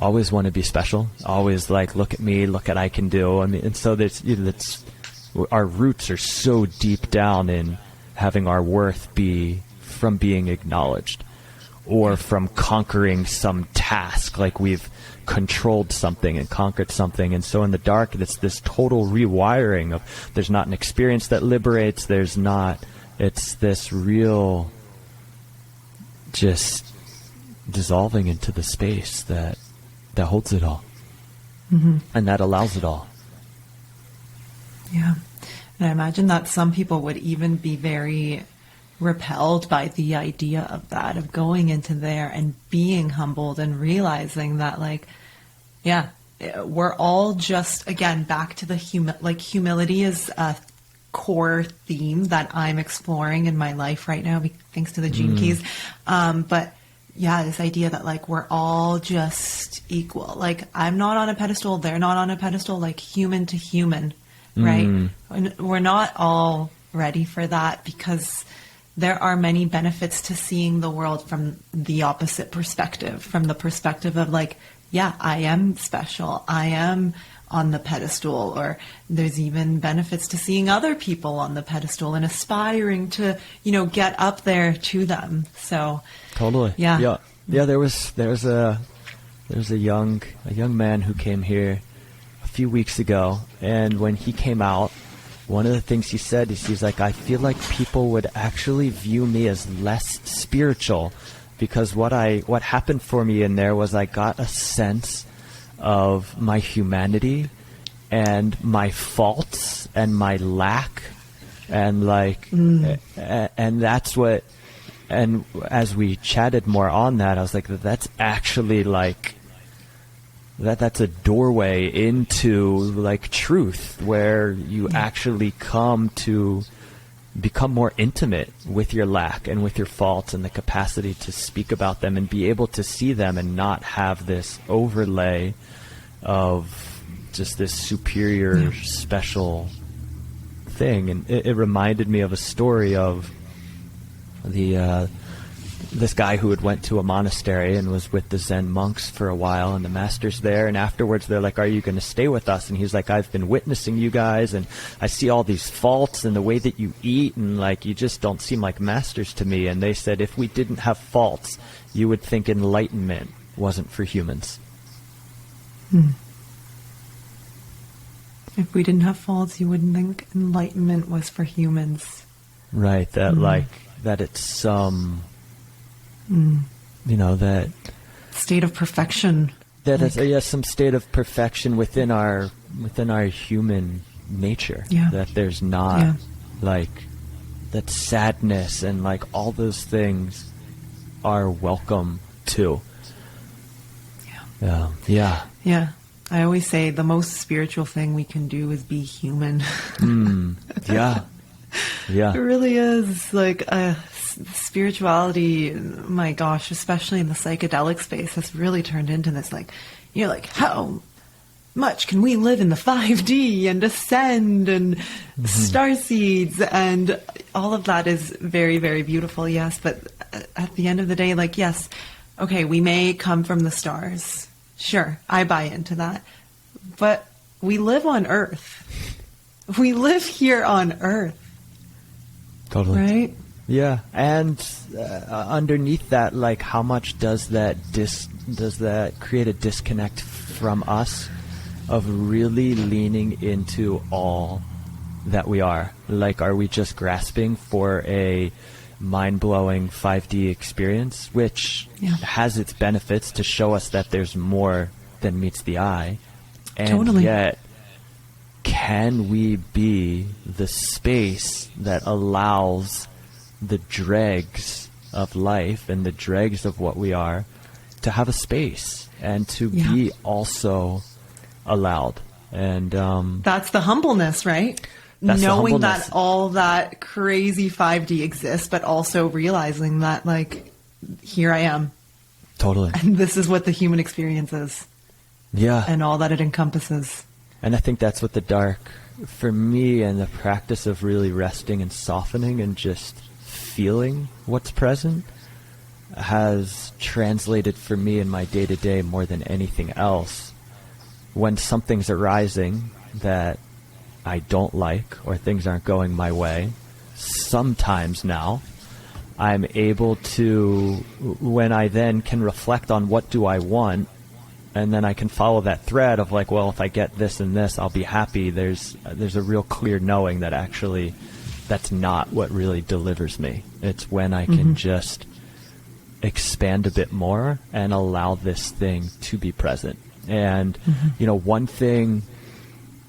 always want to be special, always like, look at me, look at I can do. I mean, and so there's, our roots are so deep down in having our worth be from being acknowledged, or from conquering some task, like we've controlled something and conquered something. And so in the dark, it's this total rewiring of, there's not an experience that liberates, it's this real just dissolving into the space that holds it all, and that allows it all. Yeah. And I imagine that some people would even be very repelled by the idea of that, of going into there and being humbled and realizing that, like, we're all just, again, back to the humility is a core theme that I'm exploring in my life right now, thanks to the Gene Keys. But yeah, this idea that, like, we're all just equal. Like, I'm not on a pedestal, they're not on a pedestal, like human to human, right? And we're not all ready for that, because there are many benefits to seeing the world from the opposite perspective, from the perspective of, like, yeah, I am special, I am on the pedestal, or there's even benefits to seeing other people on the pedestal and aspiring to, get up there to them. So totally. Yeah. There was a young man who came here a few weeks ago, and when he came out, one of the things he said is, he's like, I feel like people would actually view me as less spiritual, because what happened for me in there was I got a sense of my humanity and my faults and my lack, and and that's what, and as we chatted more on that, I was like, that's actually like, that's a doorway into, like, truth, where you actually come to become more intimate with your lack and with your faults, and the capacity to speak about them and be able to see them and not have this overlay of just this superior special thing. And it reminded me of a story of this guy who had went to a monastery and was with the Zen monks for a while, and the master's there, and afterwards they're like, are you going to stay with us? And he's like, I've been witnessing you guys, and I see all these faults in the way that you eat, and like, you just don't seem like masters to me. And they said, if we didn't have faults, you would think enlightenment wasn't for humans. If we didn't have faults, you wouldn't think enlightenment was for humans. Right, that that it's some, that... State of perfection. That is, some state of perfection within our human nature. Yeah. That there's not, that sadness and, all those things are welcome too. Yeah. Yeah. I always say the most spiritual thing we can do is be human. Yeah. It really is. Spirituality, my gosh, especially in the psychedelic space, has really turned into this, how much can we live in the 5D and ascend and star seeds, and all of that is very, very beautiful, yes. But at the end of the day, yes, okay, we may come from the stars. Sure, I buy into that. But we live on Earth. We live here on Earth. Totally. Right? Yeah, and underneath that, how much does that create a disconnect from us of really leaning into all that we are? Are we just grasping for a mind-blowing 5D experience, which has its benefits to show us that there's more than meets the eye, and yet can we be the space that allows the dregs of life and the dregs of what we are to have a space and to be also allowed? And that's the humbleness, right? Knowing that all that crazy 5D exists, but also realizing that, here I am. Totally. And this is what the human experience is. Yeah. And all that it encompasses. And I think that's what the dark, for me, and the practice of really resting and softening and just feeling what's present has translated for me in my day-to-day more than anything else. When something's arising that I don't like, or things aren't going my way, sometimes now I'm able to, when I then can reflect on what do I want, and then I can follow that thread of if I get this and this, I'll be happy. There's a real clear knowing that actually that's not what really delivers me. It's when I can just expand a bit more and allow this thing to be present. And, one thing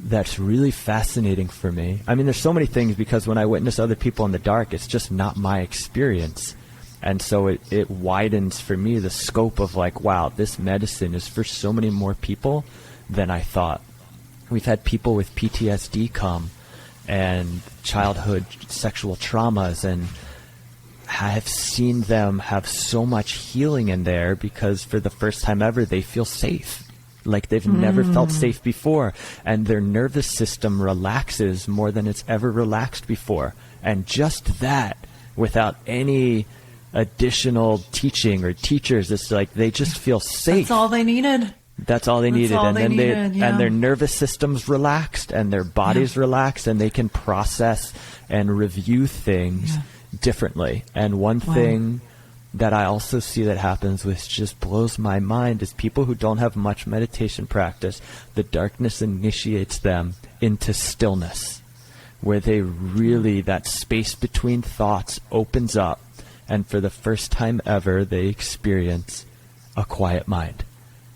that's really fascinating for me, there's so many things, because when I witness other people in the dark, it's just not my experience. And so it widens for me the scope of wow, this medicine is for so many more people than I thought. We've had people with PTSD come and childhood sexual traumas, and have seen them have so much healing in there because for the first time ever they feel safe. They've never felt safe before, and their nervous system relaxes more than it's ever relaxed before. And just that, without any additional teaching or teachers, it's they just feel safe. That's all they needed. That's all they needed. And then and their nervous system's relaxed and their body's relaxed, and they can process and review things differently. And one thing that I also see that happens, which just blows my mind, is people who don't have much meditation practice, the darkness initiates them into stillness, where they really, that space between thoughts opens up, and for the first time ever, they experience a quiet mind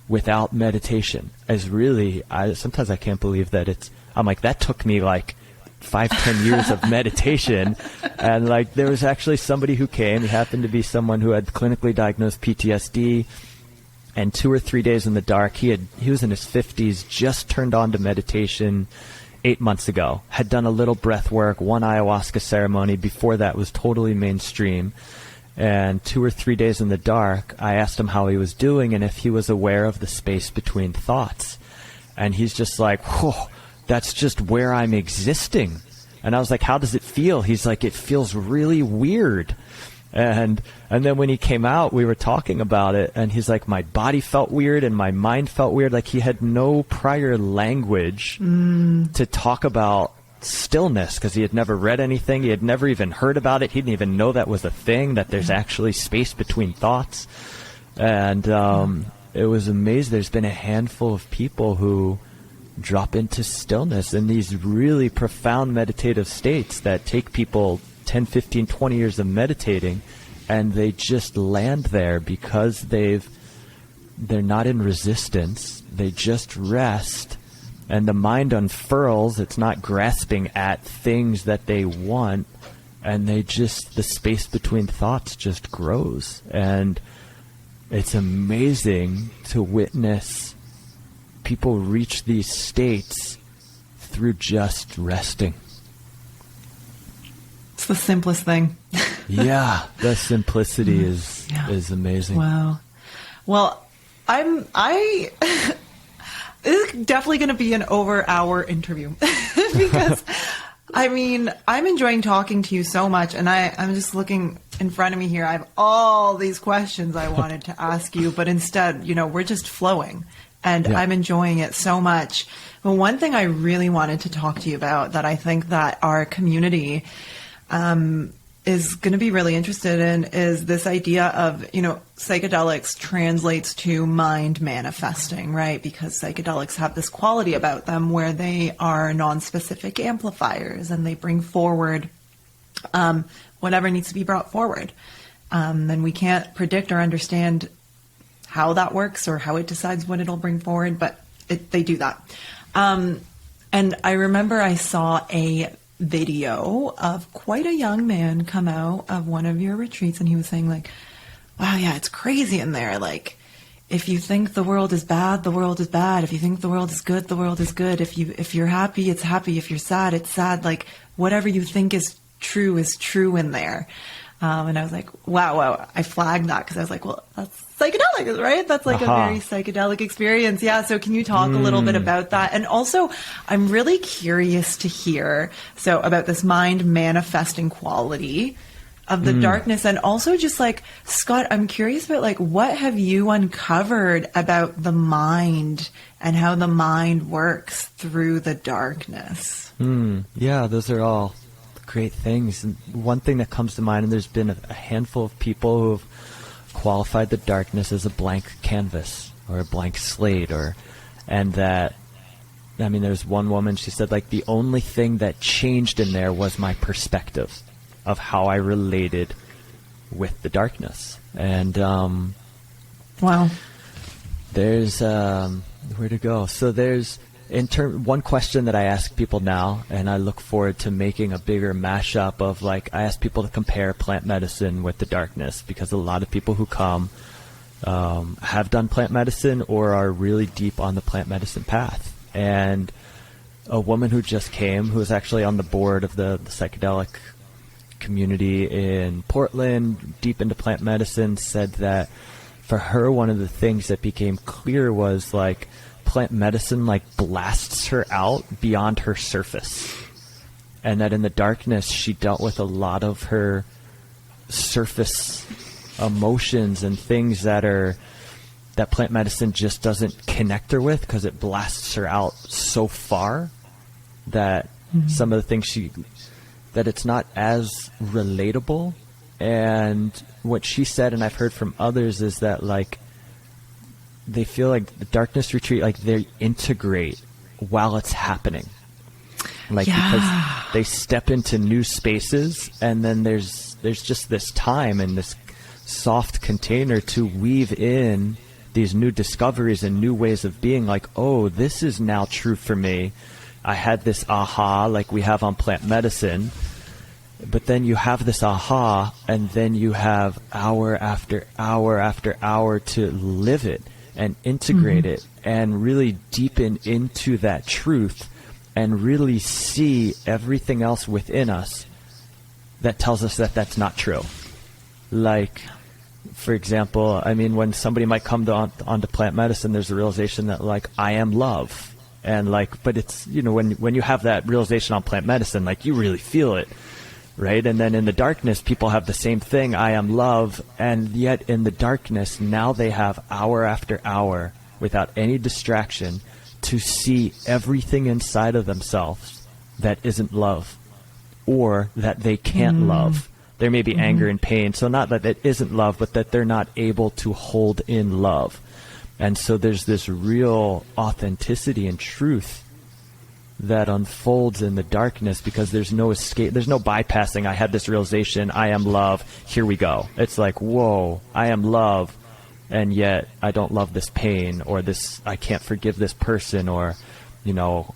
without meditation. As really, sometimes I can't believe that I'm that took me 5-10 years of meditation. And there was actually somebody who came. He happened to be someone who had clinically diagnosed PTSD, and 2 or 3 days in the dark, he was in his 50s, just turned on to meditation 8 months ago, had done a little breath work, 1 ayahuasca ceremony. Before that was totally mainstream. And 2 or 3 days in the dark, I asked him how he was doing and if he was aware of the space between thoughts. And he's just whoa, that's just where I'm existing. And I was how does it feel? He's it feels really weird. And then when he came out, we were talking about it, and he's my body felt weird and my mind felt weird. He had no prior language to talk about stillness, because he had never read anything. He had never even heard about it. He didn't even know that was a thing, that there's actually space between thoughts. And it was amazing. There's been a handful of people who drop into stillness in these really profound meditative states that take people 10, 15, 20 years of meditating, and they just land there because they're not in resistance. They just rest, and the mind unfurls. It's not grasping at things that they want, and the space between thoughts just grows. And it's amazing to witness people reach these states through just resting. It's the simplest thing. Yeah, the simplicity is amazing. Wow. Well, this is definitely going to be an over-hour interview because, I mean, I'm enjoying talking to you so much, and I'm just looking in front of me here. I have all these questions I wanted to ask you, but instead, we're just flowing, and I'm enjoying it so much. But one thing I really wanted to talk to you about that I think that our community is going to be really interested in is this idea of, psychedelics translates to mind manifesting, right? Because psychedelics have this quality about them where they are non-specific amplifiers and they bring forward whatever needs to be brought forward. And we can't predict or understand how that works or how it decides what it'll bring forward, but they do that. And I remember I saw a video of quite a young man come out of one of your retreats, and he was saying like, wow, yeah, it's crazy in there. Like, if you think the world is bad, the world is bad. If you think the world is good, the world is good. If you're happy, it's happy. If you're sad, it's sad. Like, whatever you think is true in there. And I was like, wow. I flagged that because I was like, well, that's psychedelic, right? That's like a very psychedelic experience. Yeah. So can you talk a little bit about that? And also, I'm really curious to hear about this mind manifesting quality of the darkness. And also just like, Scott, I'm curious about like, what have you uncovered about the mind and how the mind works through the darkness? Yeah, those are all great things. And one thing that comes to mind, and there's been a handful of people who have qualified the darkness as a blank canvas or a blank slate, there's one woman, she said like the only thing that changed in there was my perspective of how I related with the darkness. And wow, there's where to go. So there's one question that I ask people now, and I look forward to making a bigger mashup of like, I ask people to compare plant medicine with the darkness, because a lot of people who come have done plant medicine or are really deep on the plant medicine path. And a woman who just came, who is actually on the board of the psychedelic community in Portland, deep into plant medicine, said that for her, one of the things that became clear was like, plant medicine like blasts her out beyond her surface, and that in the darkness she dealt with a lot of her surface emotions and things that plant medicine just doesn't connect her with, because it blasts her out so far that some of the things that it's not as relatable. And what she said, and I've heard from others, is that like they feel like the darkness retreat, like they integrate while it's happening. Like, because they step into new spaces, and then there's just this time and this soft container to weave in these new discoveries and new ways of being. Like, oh, this is now true for me. I had this aha, like we have on plant medicine, but then you have this aha, and then you have hour after hour after hour to live it and integrate it and really deepen into that truth and really see everything else within us that tells us that that's not true. Like, for example, I mean, when somebody might come onto plant medicine, there's a realization that like, I am love. And like, but it's, when you have that realization on plant medicine, like you really feel it. Right? And then in the darkness, people have the same thing, I am love, and yet in the darkness, now they have hour after hour, without any distraction, to see everything inside of themselves that isn't love, or that they can't love. There may be anger and pain, so not that it isn't love, but that they're not able to hold in love. And so there's this real authenticity and truth that unfolds in the darkness, because there's no escape, there's no bypassing. I had this realization, I am love, here we go. It's like, whoa, I am love, and yet I don't love this pain, or this, I can't forgive this person, or, you know,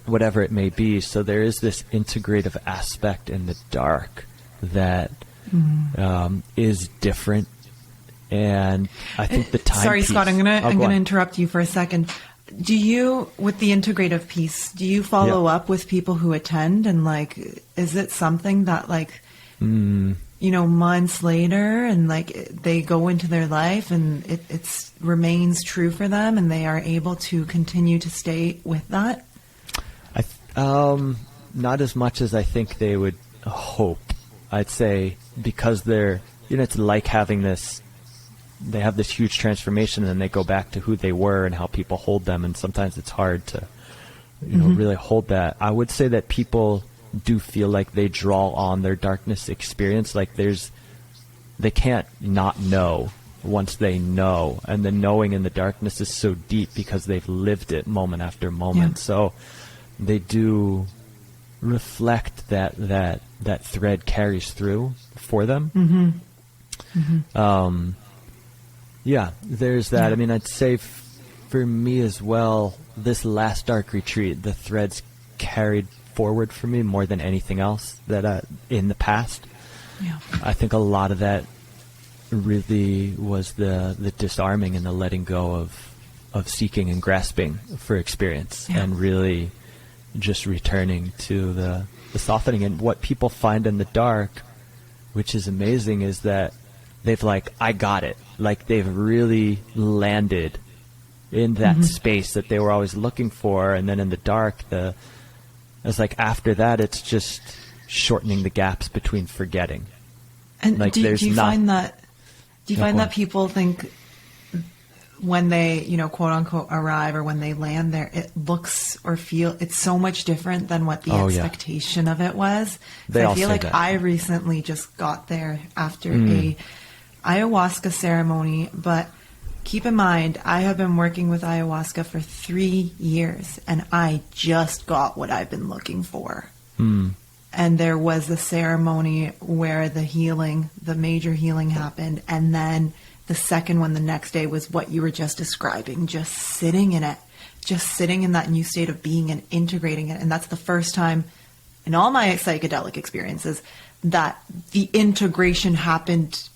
whatever it may be. So there is this integrative aspect in the dark that is different. And I think the time Sorry, piece, Scott, I'm gonna interrupt you for a second. Do you, with the integrative piece, do you follow up with people who attend, and like, is it something that like, you know, months later, and like they go into their life and it remains true for them, and they are able to continue to stay with that? Not as much as I think they would hope. I'd say, because they're, you know, it's like having this, they have this huge transformation, and then they go back to who they were and how people hold them, and sometimes it's hard to, you know, really hold that. I would say that people do feel like they draw on their darkness experience, like they can't not know once they know, and the knowing in the darkness is so deep because they've lived it moment after moment. So they do reflect that thread carries through for them. Yeah, there's that. I mean, I'd say for me as well, this last dark retreat, the threads carried forward for me more than anything else that in the past. Yeah. I think a lot of that really was the disarming and the letting go of seeking and grasping for experience, and really just returning to the softening. And what people find in the dark, which is amazing, is that they've like, I got it. Like they've really landed in that space that they were always looking for. And then in the dark, it's like after that, it's just shortening the gaps between forgetting. And like do you find that people think when they, you know, quote unquote arrive, or when they land there, it looks or feel, it's so much different than what the expectation of it was? I feel like I recently just got there after a ayahuasca ceremony, but keep in mind, I have been working with ayahuasca for 3 years, and I just got what I've been looking for. And there was a ceremony where the major healing happened, and then the second one the next day was what you were just describing, just sitting in it, just sitting in that new state of being and integrating it. And that's the first time in all my psychedelic experiences that the integration happened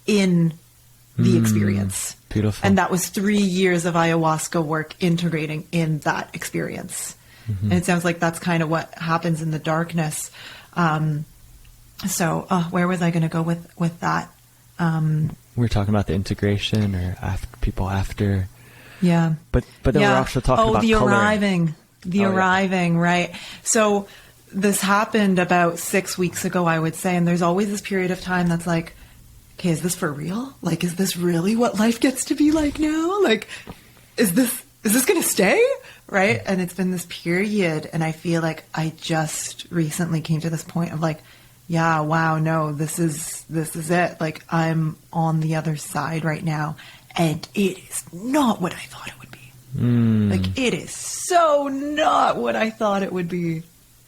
in the experience. Beautiful. And that was 3 years of ayahuasca work integrating in that experience. And it sounds like that's kind of what happens in the darkness. So where was I going to go with that? We were talking about the integration, or people after. Yeah. But then we're also talking about the coloring. arriving, right? So this happened about 6 weeks ago, I would say. And there's always this period of time that's like, okay, is this for real? Like, is this really what life gets to be like now? Like, is this going to stay? Right? And it's been this period, and I feel like I just recently came to this point of like, yeah, wow, no, this is it. Like, I'm on the other side right now, and it is not what I thought it would be. Like, it is so not what I thought it would be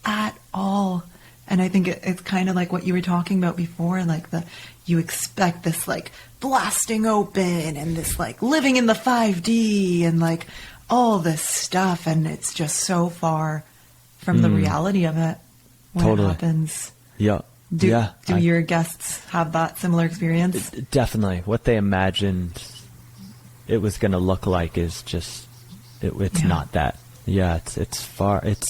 at all. And I think it's kind of like what you were talking about before, like you expect this like blasting open and this like living in the 5D and like all this stuff, and it's just so far from the reality of it when it happens. Yeah. Do your guests have that similar experience? Definitely. What they imagined it was going to look like is just, it's not that. Yeah, it's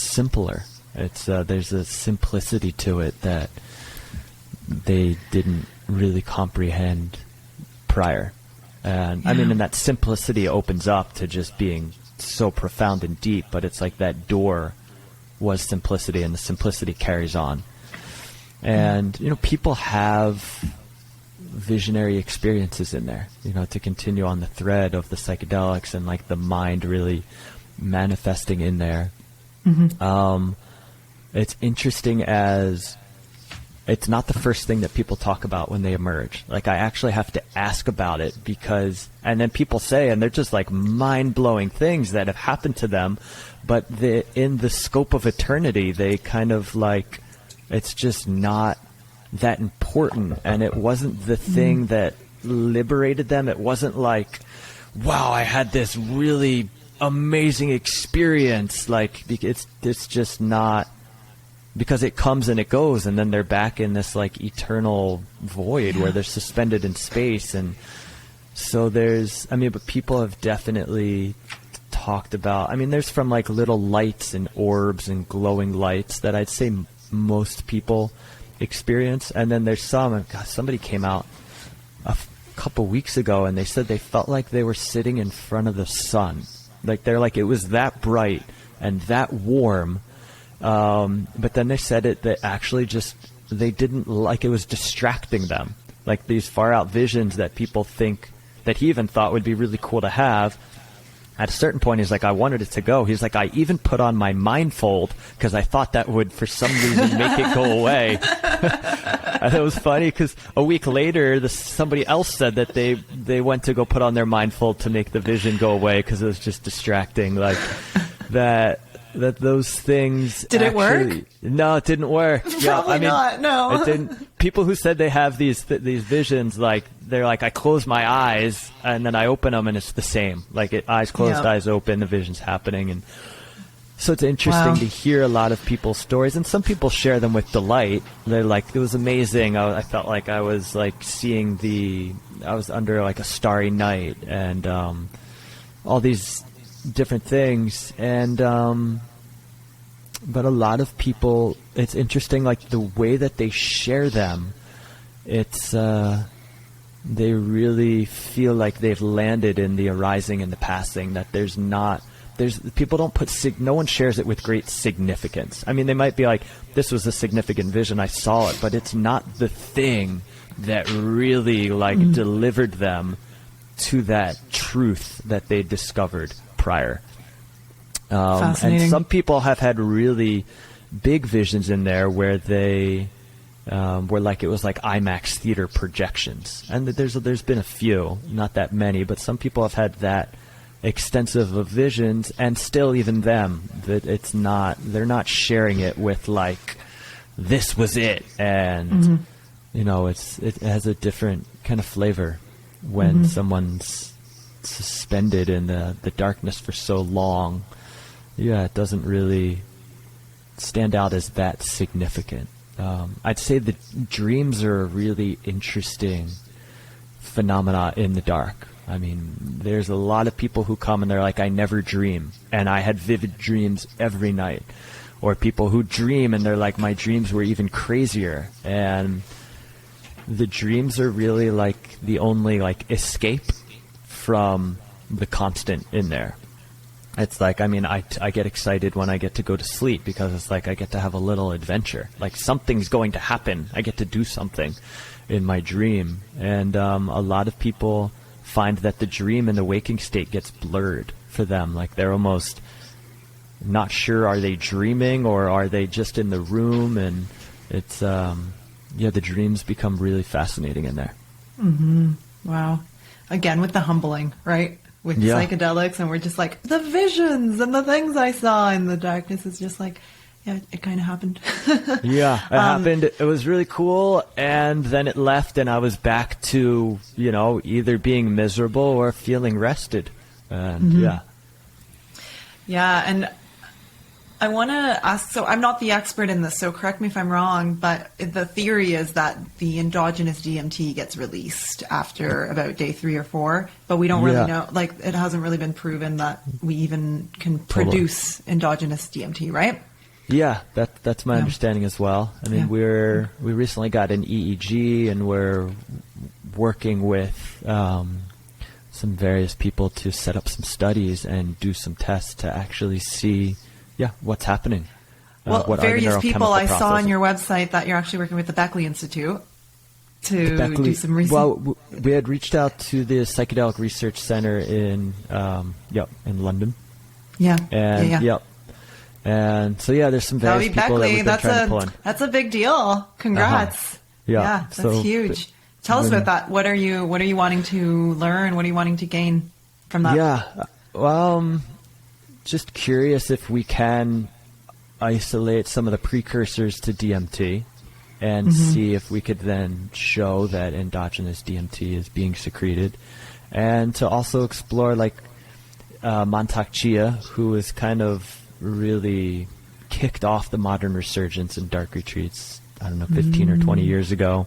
simpler. It's there's a simplicity to it that they didn't really comprehend prior. And I mean, and that simplicity opens up to just being so profound and deep, but it's like that door was simplicity, and the simplicity carries on. And, you know, people have visionary experiences in there, you know, to continue on the thread of the psychedelics and like the mind really manifesting in there. It's interesting as it's not the first thing that people talk about when they emerge. Like, I actually have to ask about it and then people say, and they're just like mind-blowing things that have happened to them, but in the scope of eternity, they kind of like, it's just not that important. And it wasn't the thing that liberated them. It wasn't like, wow, I had this really amazing experience. Like, it's just not, because it comes and it goes, and then they're back in this like eternal void where they're suspended in space. And so but people have definitely talked about, there's from like little lights and orbs and glowing lights that I'd say most people experience. And then there's somebody came out a couple weeks ago and they said they felt like they were sitting in front of the sun. Like, they're like, it was that bright and that warm. But then they said that actually they didn't like, it was distracting them. Like, these far out visions that people think, that he even thought would be really cool to have. At a certain point, he's like, I wanted it to go. He's like, I even put on my mindfold because I thought that would, for some reason, make it go away. And it was funny because a week later, somebody else said that they went to go put on their mindfold to make the vision go away because it was just distracting. Like, that those things. Did it work? No, it didn't work. Probably not. No, it didn't. People who said they have these visions, like, they're like, I close my eyes and then I open them and it's the same. Like, eyes closed, eyes open, the vision's happening. And so it's interesting to hear a lot of people's stories, and some people share them with delight. They're like, it was amazing. I felt like I was like I was under like a starry night, and all these different things. And but a lot of people, it's interesting, like the way that they share them, it's they really feel like they've landed in the arising and the passing, that people don't put no one shares it with great significance. They might be like, this was a significant vision, I saw it, but it's not the thing that really like delivered them to that truth that they discovered prior. Fascinating. And some people have had really big visions in there where they were like, it was like IMAX theater projections. And there's been a few, not that many, but some people have had that extensive of visions, and still even them, that they're not sharing it with like, this was it. And it has a different kind of flavor when someone's suspended in the darkness for so long. It doesn't really stand out as that significant. I'd say the dreams are a really interesting phenomena in the dark. There's a lot of people who come and they're like, I never dream, and I had vivid dreams every night. Or people who dream and they're like, my dreams were even crazier. And the dreams are really like the only like escape from the constant in there. It's like, I get excited when I get to go to sleep because it's like I get to have a little adventure. Like, something's going to happen. I get to do something in my dream. And a lot of people find that the dream and the waking state gets blurred for them. Like, they're almost not sure, are they dreaming or are they just in the room? And it's, the dreams become really fascinating in there. Mm-hmm. Wow. Again, with the humbling, right? With psychedelics, and we're just like, the visions and the things I saw in the darkness is just like, it kind of happened. It happened. It was really cool, and then it left, and I was back to, either being miserable or feeling rested. And and I want to ask, so I'm not the expert in this, so correct me if I'm wrong, but the theory is that the endogenous DMT gets released after about day 3 or 4, but we don't really know, like, it hasn't really been proven that we even can produce endogenous DMT, right? Yeah, that's my understanding as well. We recently got an EEG, and we're working with some various people to set up some studies and do some tests to actually see what's happening. What various people I saw on your website that you're actually working with the Beckley Institute to do some research. Well, we had reached out to the Psychedelic Research Center in London. And so, yeah, there's some various people that we've been trying to pull in. That's a big deal. Congrats. Yeah, that's huge. Tell us about that. What are you wanting to learn? What are you wanting to gain from that? Yeah, well, just curious if we can isolate some of the precursors to DMT and see if we could then show that endogenous DMT is being secreted, and to also explore like Mantak Chia, who is kind of really kicked off the modern resurgence in dark retreats, I don't know, 15 or 20 years ago.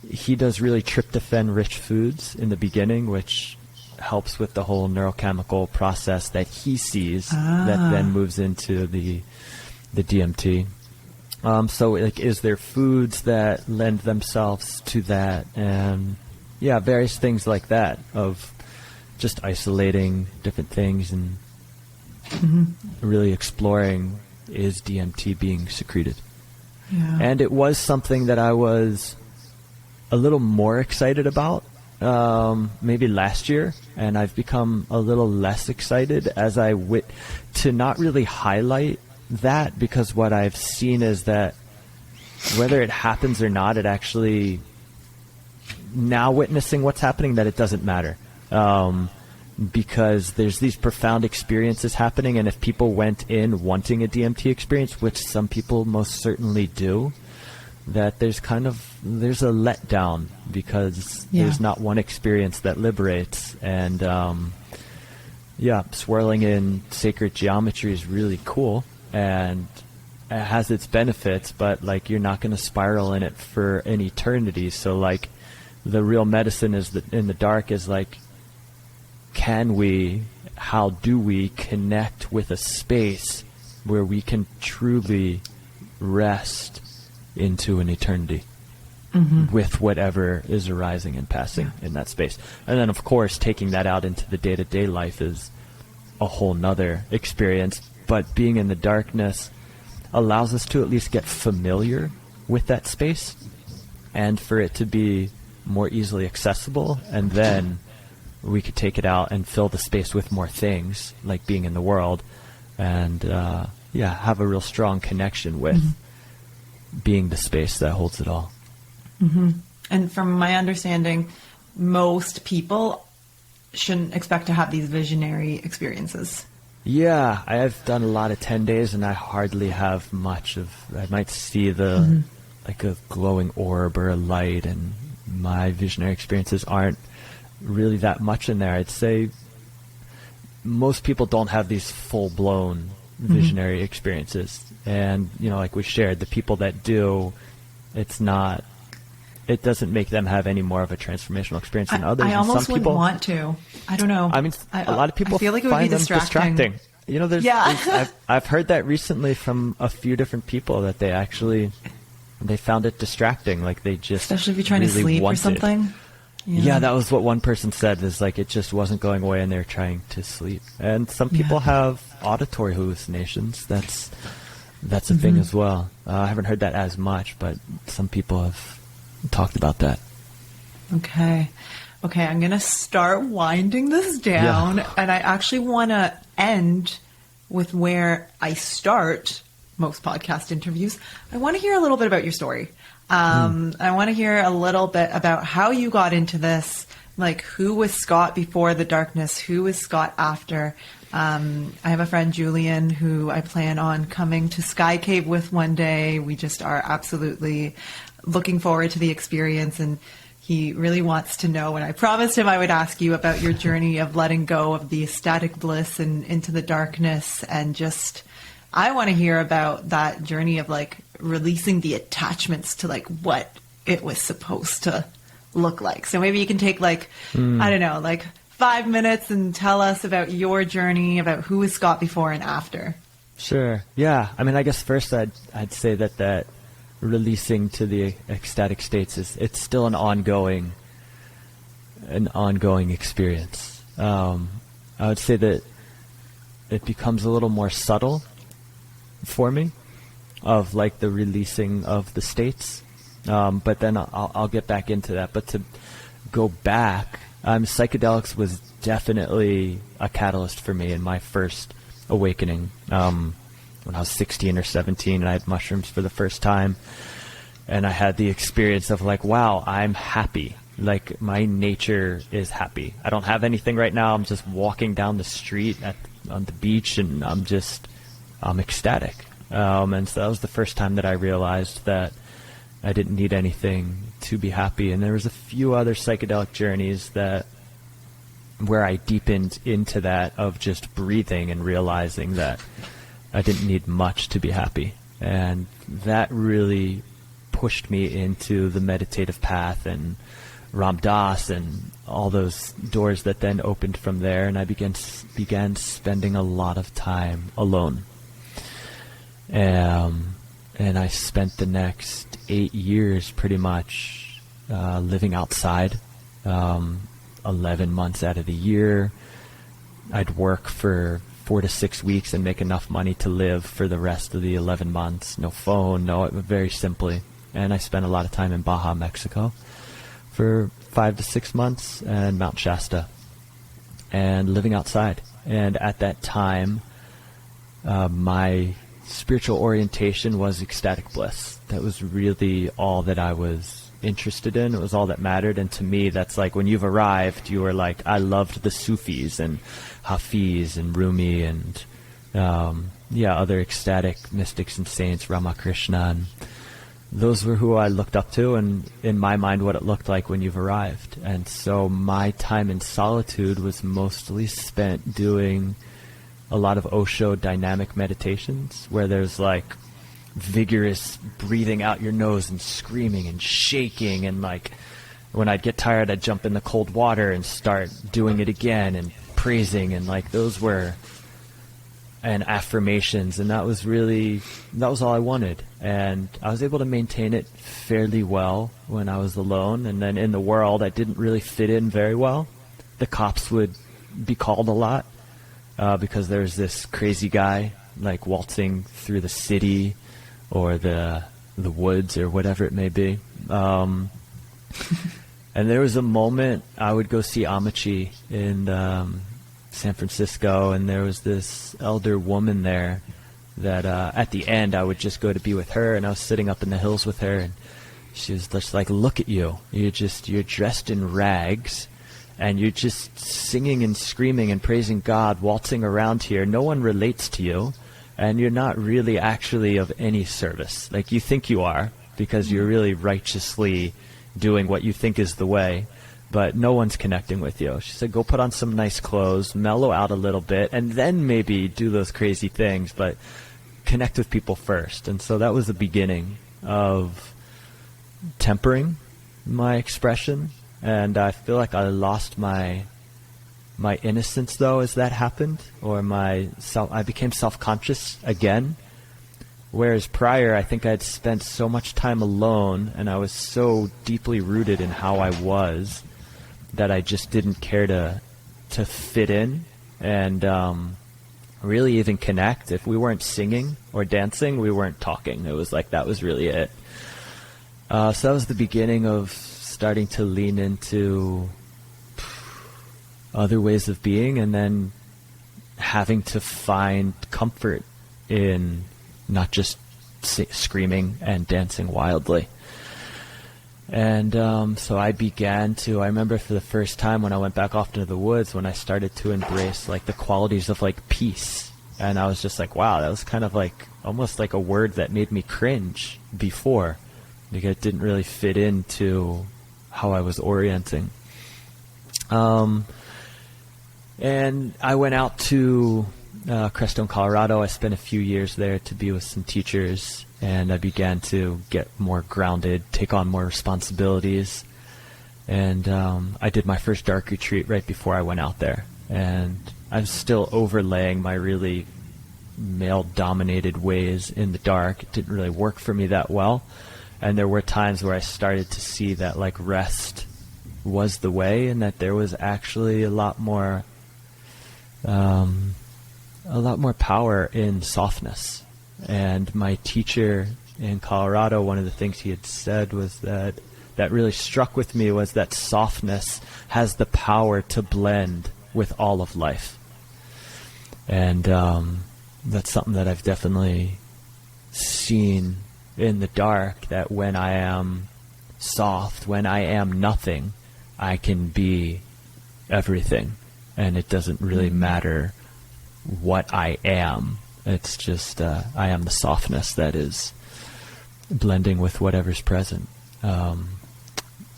He does really tryptophan-rich foods in the beginning, which helps with the whole neurochemical process that he sees that then moves into the DMT. So, like, is there foods that lend themselves to that? And, yeah, various things like that of just isolating different things and really exploring, is DMT being secreted? Yeah. And it was something that I was a little more excited about maybe last year, and I've become a little less excited as to not really highlight that, because what I've seen is that whether it happens or not, it actually, now witnessing what's happening, that it doesn't matter. Because there's these profound experiences happening, and if people went in wanting a DMT experience, which some people most certainly do, that there's a letdown, because there's not one experience that liberates. And swirling in sacred geometry is really cool, and it has its benefits, but like, you're not going to spiral in it for an eternity. So like, the real medicine is that in the dark is like, how do we connect with a space where we can truly rest into an eternity with whatever is arising and passing in that space? And then, of course, taking that out into the day-to-day life is a whole nother experience. But being in the darkness allows us to at least get familiar with that space, and for it to be more easily accessible, and then we could take it out and fill the space with more things, like being in the world, and have a real strong connection with being the space that holds it all. And from my understanding, most people shouldn't expect to have these visionary experiences. Yeah, I have done a lot of 10 days, and I hardly have much of. I might see like a glowing orb or a light, and my visionary experiences aren't really that much in there. I'd say most people don't have these full-blown visionary experiences, and like we shared, the people that do, it doesn't make them have any more of a transformational experience than others. I almost some people want to. I don't know. I mean, a lot of people feel like it would find be them distracting. I've heard that recently from a few different people, that they found it distracting. Like, they just, especially if you're trying really to sleep or wanted. something. Yeah, that was what one person said, is like, it just wasn't going away and they're trying to sleep. And some people have auditory hallucinations. That's a thing as well. I haven't heard that as much, but some people have talked about that. Okay, I'm going to start winding this down, and I actually want to end with where I start most podcast interviews. I want to hear a little bit about your story. I want to hear a little bit about how you got into this, like, who was Scott before the darkness, who was Scott after. I have a friend, Julian, who I plan on coming to Sky Cave with one day. We just are absolutely looking forward to the experience, and he really wants to know, and I promised him I would ask you about your journey of letting go of the ecstatic bliss and into the darkness, and just, I want to hear about that journey of like releasing the attachments to like what it was supposed to look like. So maybe you can take like, I don't know, like 5 minutes and tell us about your journey, about who was Scott before and after. Sure. Yeah. I mean, I guess first I'd say that releasing to the ecstatic states it's still an ongoing experience. I would say that it becomes a little more subtle for me, of like the releasing of the states. But then I'll get back into that. But to go back, psychedelics was definitely a catalyst for me in my first awakening. when I was 16 or 17, and I had mushrooms for the first time. And I had the experience of like, wow, I'm happy. Like, my nature is happy. I don't have anything right now. I'm just walking down the street on the beach, and I'm ecstatic. And so that was the first time that I realized that I didn't need anything to be happy. And there was a few other psychedelic journeys where I deepened into that, of just breathing and realizing that I didn't need much to be happy. And that really pushed me into the meditative path and Ram Dass and all those doors that then opened from there. And I began spending a lot of time alone. And I spent the next 8 years pretty much living outside, 11 months out of the year. I'd work for 4 to 6 weeks and make enough money to live for the rest of the 11 months. No phone, very simply. And I spent a lot of time in Baja, Mexico for 5 to 6 months, and Mount Shasta, and living outside. And at that time, my spiritual orientation was ecstatic bliss. That was really all that I was interested in. It was all that mattered. And to me, that's like when you've arrived, you were like, I loved the Sufis and Hafiz and Rumi and other ecstatic mystics and saints, Ramakrishna, and those were who I looked up to, and in my mind what it looked like when you've arrived. And so my time in solitude was mostly spent doing a lot of Osho dynamic meditations, where there's like vigorous breathing out your nose and screaming and shaking, and like when I'd get tired I'd jump in the cold water and start doing it again and praising, and like those were and affirmations, and that was all I wanted. And I was able to maintain it fairly well when I was alone. And then in the world, I didn't really fit in very well. The cops would be called a lot because there's this crazy guy like waltzing through the city or the woods or whatever it may be. And there was a moment I would go see Amachi in San Francisco, and there was this elder woman there that at the end I would just go to be with her, and I was sitting up in the hills with her, and she was just like, look at you, you're dressed in rags, and you're just singing and screaming and praising God, waltzing around here. No one relates to you, and you're not really actually of any service. Like, you think you are, because you're really righteously doing what you think is the way, but no one's connecting with you. She said, go put on some nice clothes, mellow out a little bit, and then maybe do those crazy things, but connect with people first. And so that was the beginning of tempering my expression. And I feel like I lost my innocence, though, as that happened, or I became self-conscious again. Whereas prior, I think I'd spent so much time alone, and I was so deeply rooted in how I was, that I just didn't care to fit in and really even connect. If we weren't singing or dancing, we weren't talking. It was like that was really it. So that was the beginning of starting to lean into other ways of being, and then having to find comfort in not just screaming and dancing wildly. And so I remember for the first time when I went back off into the woods, when I started to embrace like the qualities of like peace. And I was just like, wow, that was kind of like almost like a word that made me cringe before, because it didn't really fit into how I was orienting. And I went out to Crestone, Colorado. I spent a few years there to be with some teachers, and I began to get more grounded, take on more responsibilities. And I did my first dark retreat right before I went out there. And I'm still overlaying my really male-dominated ways in the dark. It didn't really work for me that well. And there were times where I started to see that like rest was the way, and that there was actually a lot more power in softness. And my teacher in Colorado, one of the things he had said was that really struck with me was that softness has the power to blend with all of life. And that's something that I've definitely seen in the dark, that when I am soft, when I am nothing, I can be everything, and it doesn't really matter what I am. It's just I am the softness that is blending with whatever's present.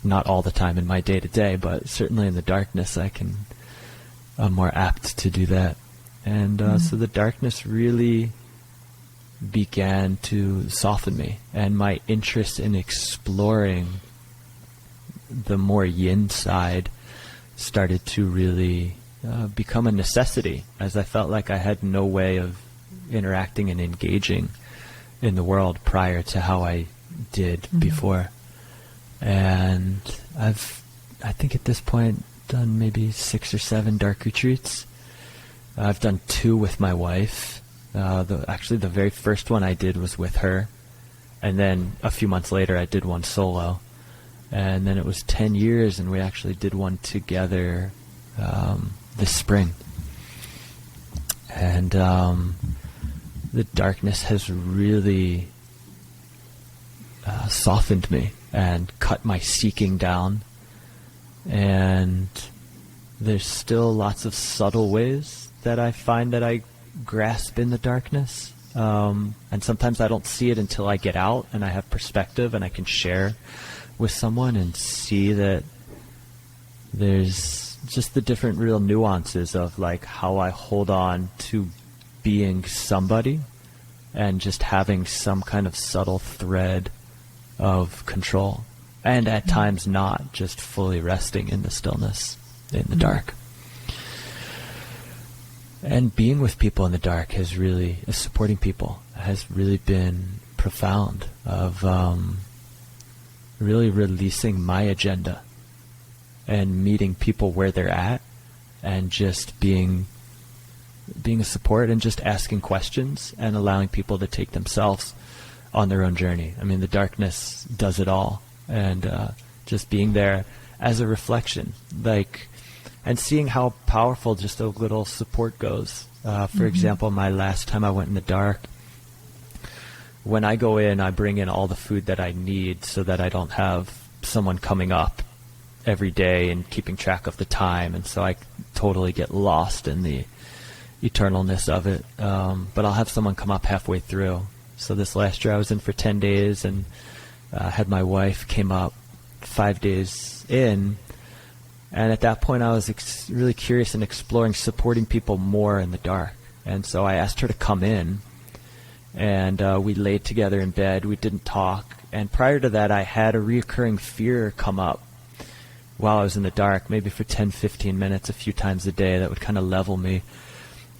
Not all the time in my day-to-day, but certainly in the darkness I'm more apt to do that. And so the darkness really began to soften me, and my interest in exploring the more yin side started to really become a necessity, as I felt like I had no way of interacting and engaging in the world prior to how I did before. And I think at this point done maybe 6 or 7 dark retreats. I've done 2 with my wife. Actually, the very first one I did was with her, and then a few months later I did one solo, and then it was 10 years, and we actually did one together this spring. And the darkness has really softened me and cut my seeking down, and there's still lots of subtle ways that I find that I grasp in the darkness, and sometimes I don't see it until I get out and I have perspective and I can share with someone and see that there's just the different real nuances of like how I hold on to being somebody and just having some kind of subtle thread of control, and at times not, just fully resting in the stillness, in the dark. And being with people in the dark has really, supporting people, has really been profound, of really releasing my agenda and meeting people where they're at, and just being a support and just asking questions and allowing people to take themselves on their own journey. I mean, the darkness does it all, and just being there as a reflection, like, and seeing how powerful just a little support goes. For example, my last time I went in the dark, when I go in, I bring in all the food that I need so that I don't have someone coming up every day and keeping track of the time, and so I totally get lost in the eternalness of it. But I'll have someone come up halfway through. So this last year I was in for 10 days, and had my wife came up 5 days in. And at that point, I was really curious in exploring supporting people more in the dark. And so I asked her to come in, and we laid together in bed. We didn't talk. And prior to that, I had a reoccurring fear come up while I was in the dark, maybe for 10, 15 minutes, a few times a day, that would kind of level me.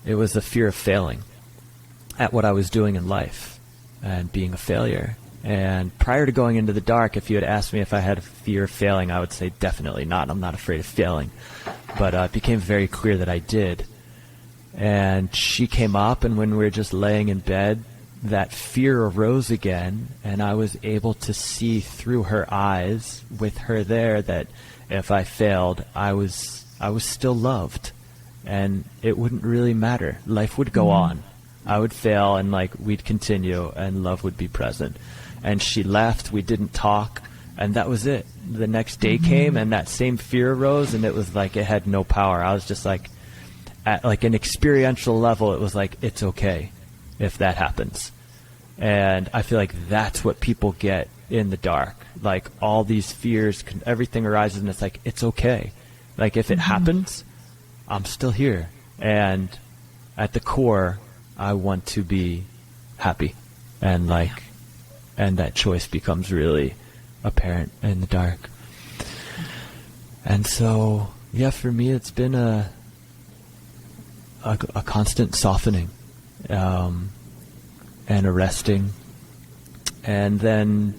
It was the fear of failing at what I was doing in life and being a failure. And prior to going into the dark, if you had asked me if I had a fear of failing, I would say definitely not. I'm not afraid of failing. But it became very clear that I did. And she came up, and when we were just laying in bed, that fear arose again, and I was able to see through her eyes, with her there, that if I failed, I was still loved, and it wouldn't really matter. Life would go on. I would fail, and we'd continue, and love would be present. And she left, we didn't talk, and that was it. The next day came, and that same fear arose, and it was like it had no power. I was just at an experiential level, it was like, it's okay if that happens. And I feel like that's what people get in the dark. Like, all these fears, everything arises, and it's like, it's okay. Like, if it happens, I'm still here. And at the core, I want to be happy. And and that choice becomes really apparent in the dark. And so, yeah, for me, it's been a constant softening, and a resting, and then,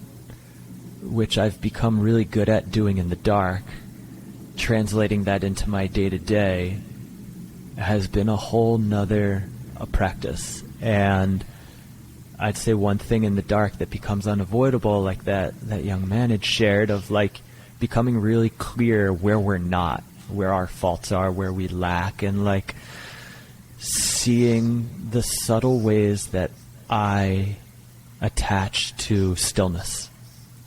which I've become really good at doing in the dark, translating that into my day-to-day has been a whole nother practice. And I'd say one thing in the dark that becomes unavoidable, like that young man had shared, of becoming really clear where we're not, where our faults are, where we lack, and seeing the subtle ways that I attach to stillness.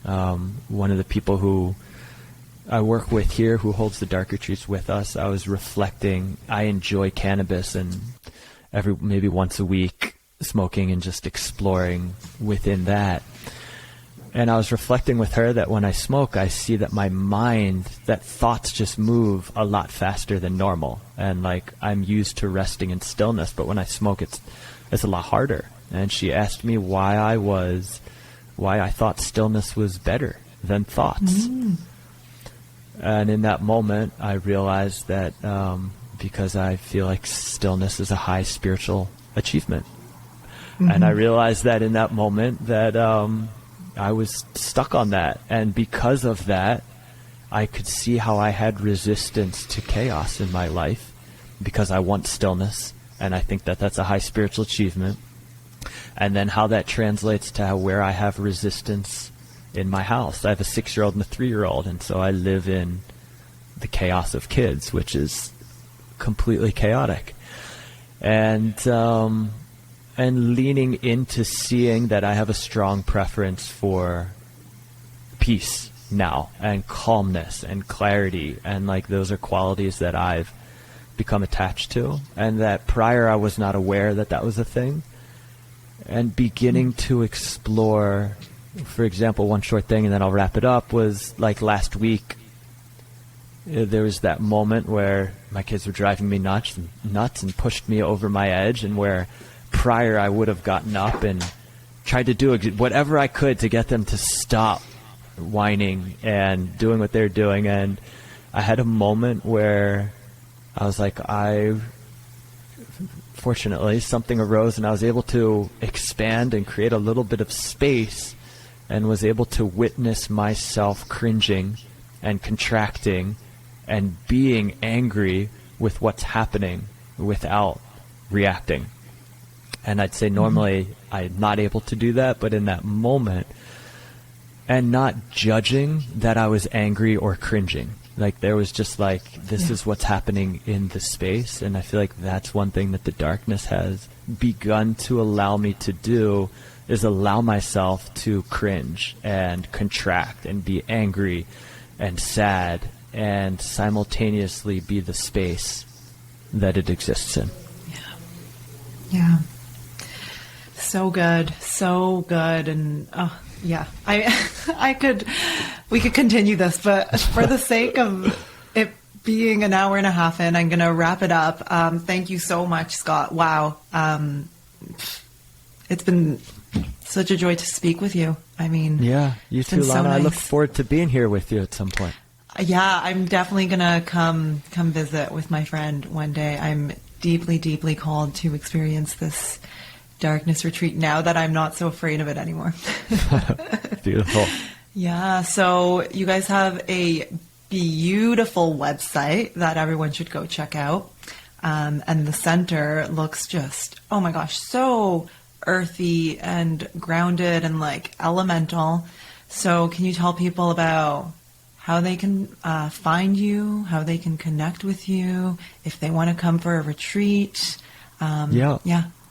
One of the people who I work with here who holds the dark retreats with us, I was reflecting, I enjoy cannabis, and maybe once a week smoking and just exploring within that. And I was reflecting with her that when I smoke, I see that my mind, that thoughts just move a lot faster than normal. And like I'm used to resting in stillness, but when I smoke, it's a lot harder. And she asked me why I thought stillness was better than thoughts. And in that moment, I realized that because I feel like stillness is a high spiritual achievement. And I realized that in that moment that I was stuck on that. And because of that, I could see how I had resistance to chaos in my life because I want stillness. And I think that that's a high spiritual achievement. And then how that translates to where I have resistance in my house. I have a 6-year-old and a 3-year-old, and so I live in the chaos of kids, which is completely chaotic. And leaning into seeing that I have a strong preference for peace now, and calmness and clarity, and like those are qualities that I've become attached to, and that prior I was not aware that that was a thing. And beginning to explore, for example, one short thing, and then I'll wrap it up, was like last week, there was that moment where my kids were driving me nuts and pushed me over my edge, and where prior I would have gotten up and tried to do whatever I could to get them to stop whining and doing what they're doing. And I had a moment where I was like, fortunately, something arose and I was able to expand and create a little bit of space, and was able to witness myself cringing and contracting and being angry with what's happening without reacting. And I'd say normally I'm not able to do that, but in that moment, and not judging that I was angry or cringing. Like there was just like, this is what's happening in the space. And I feel like that's one thing that the darkness has begun to allow me to do, is allow myself to cringe and contract and be angry and sad, and simultaneously be the space that it exists in. Yeah. So good. And we could continue this, but for the sake of it being an hour and a half in, I'm going to wrap it up. Thank you so much, Scott. Wow. It's been such a joy to speak with you. I mean, yeah, you too, Lana. So nice. I look forward to being here with you at some point. Yeah, I'm definitely going to come visit with my friend one day. I'm deeply, deeply called to experience this darkness retreat now that I'm not so afraid of it anymore. Beautiful. Yeah, so you guys have a beautiful website that everyone should go check out. And the center looks just, oh my gosh, so earthy and grounded and like elemental. So can you tell people about how they can find you, how they can connect with you, if they want to come for a retreat?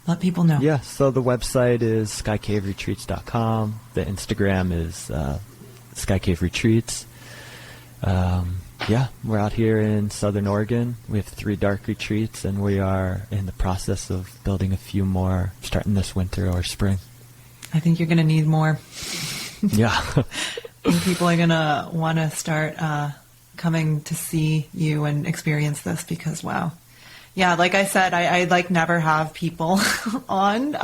Let people know. Yeah, so the website is skycaveretreats.com. The Instagram is skycaveretreats. We're out here in Southern Oregon. We have 3 dark retreats, and we are in the process of building a few more starting this winter or spring. I think you're going to need more. Yeah. I think people are going to want to start coming to see you and experience this because, wow. Yeah, like I said, I like never have people on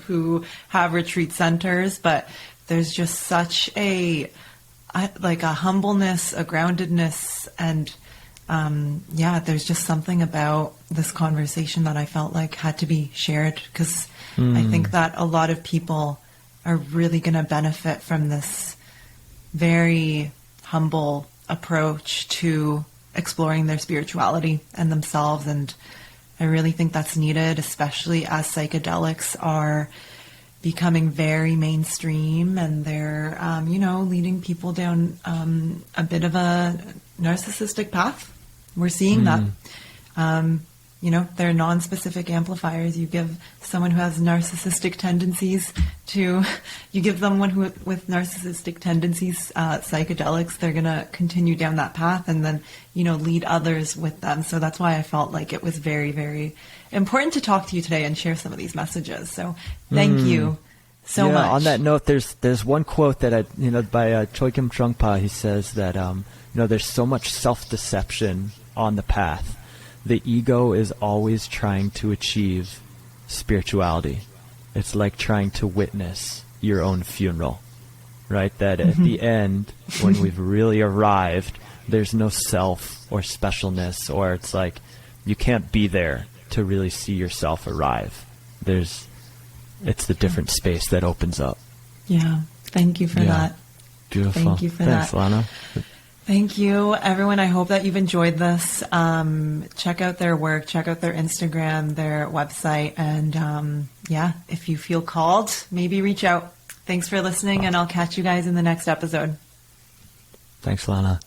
who have retreat centers, but there's just such a humbleness, a groundedness, and there's just something about this conversation that I felt like had to be shared, because I think that a lot of people are really going to benefit from this very humble approach to exploring their spirituality and themselves. And I really think that's needed, especially as psychedelics are becoming very mainstream and they're, leading people down a bit of a narcissistic path. We're seeing that. they're non-specific amplifiers. You give someone who has narcissistic tendencies with narcissistic tendencies, psychedelics, they're going to continue down that path and then, lead others with them. So that's why I felt like it was very, very important to talk to you today and share some of these messages. So thank you so much. On that note, there's one quote that by Chogyam Trungpa. He says that, there's so much self-deception on the path. The ego is always trying to achieve spirituality. It's like trying to witness your own funeral, right? That at the end, when we've really arrived, there's no self or specialness, or it's like you can't be there to really see yourself arrive. It's the different space that opens up. Yeah. Thank you for that. Beautiful. Thank you for Thanks, that. Lana. Thank you, everyone. I hope that you've enjoyed this. Check out their work, check out their Instagram, their website, and if you feel called, maybe reach out. Thanks for listening, and I'll catch you guys in the next episode. Thanks, Lana.